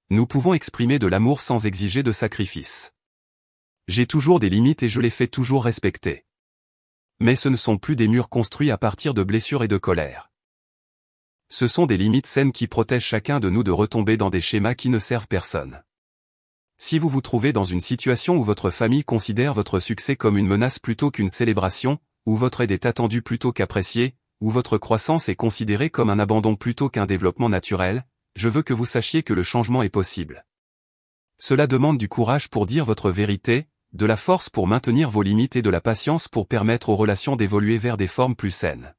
Nous pouvons exprimer de l'amour sans exiger de sacrifice. J'ai toujours des limites et je les fais toujours respecter. Mais ce ne sont plus des murs construits à partir de blessures et de colère. Ce sont des limites saines qui protègent chacun de nous de retomber dans des schémas qui ne servent personne. Si vous vous trouvez dans une situation où votre famille considère votre succès comme une menace plutôt qu'une célébration, où votre aide est attendue plutôt qu'appréciée, où votre croissance est considérée comme un abandon plutôt qu'un développement naturel, je veux que vous sachiez que le changement est possible. Cela demande du courage pour dire votre vérité, de la force pour maintenir vos limites et de la patience pour permettre aux relations d'évoluer vers des formes plus saines.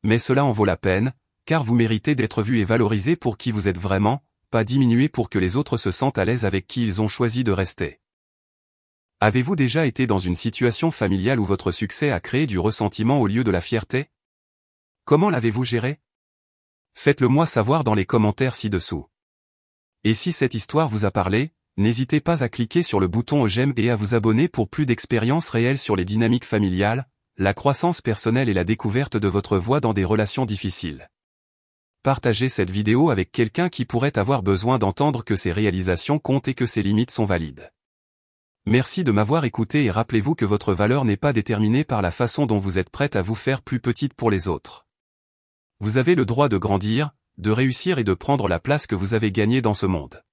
Mais cela en vaut la peine, car vous méritez d'être vu et valorisé pour qui vous êtes vraiment, pas diminué pour que les autres se sentent à l'aise avec qui ils ont choisi de rester. Avez-vous déjà été dans une situation familiale où votre succès a créé du ressentiment au lieu de la fierté? Comment l'avez-vous géré? Faites-le moi savoir dans les commentaires ci-dessous. Et si cette histoire vous a parlé, n'hésitez pas à cliquer sur le bouton j'aime et à vous abonner pour plus d'expériences réelles sur les dynamiques familiales, la croissance personnelle et la découverte de votre voix dans des relations difficiles. Partagez cette vidéo avec quelqu'un qui pourrait avoir besoin d'entendre que ses réalisations comptent et que ses limites sont valides. Merci de m'avoir écouté et rappelez-vous que votre valeur n'est pas déterminée par la façon dont vous êtes prête à vous faire plus petite pour les autres. Vous avez le droit de grandir, de réussir et de prendre la place que vous avez gagnée dans ce monde.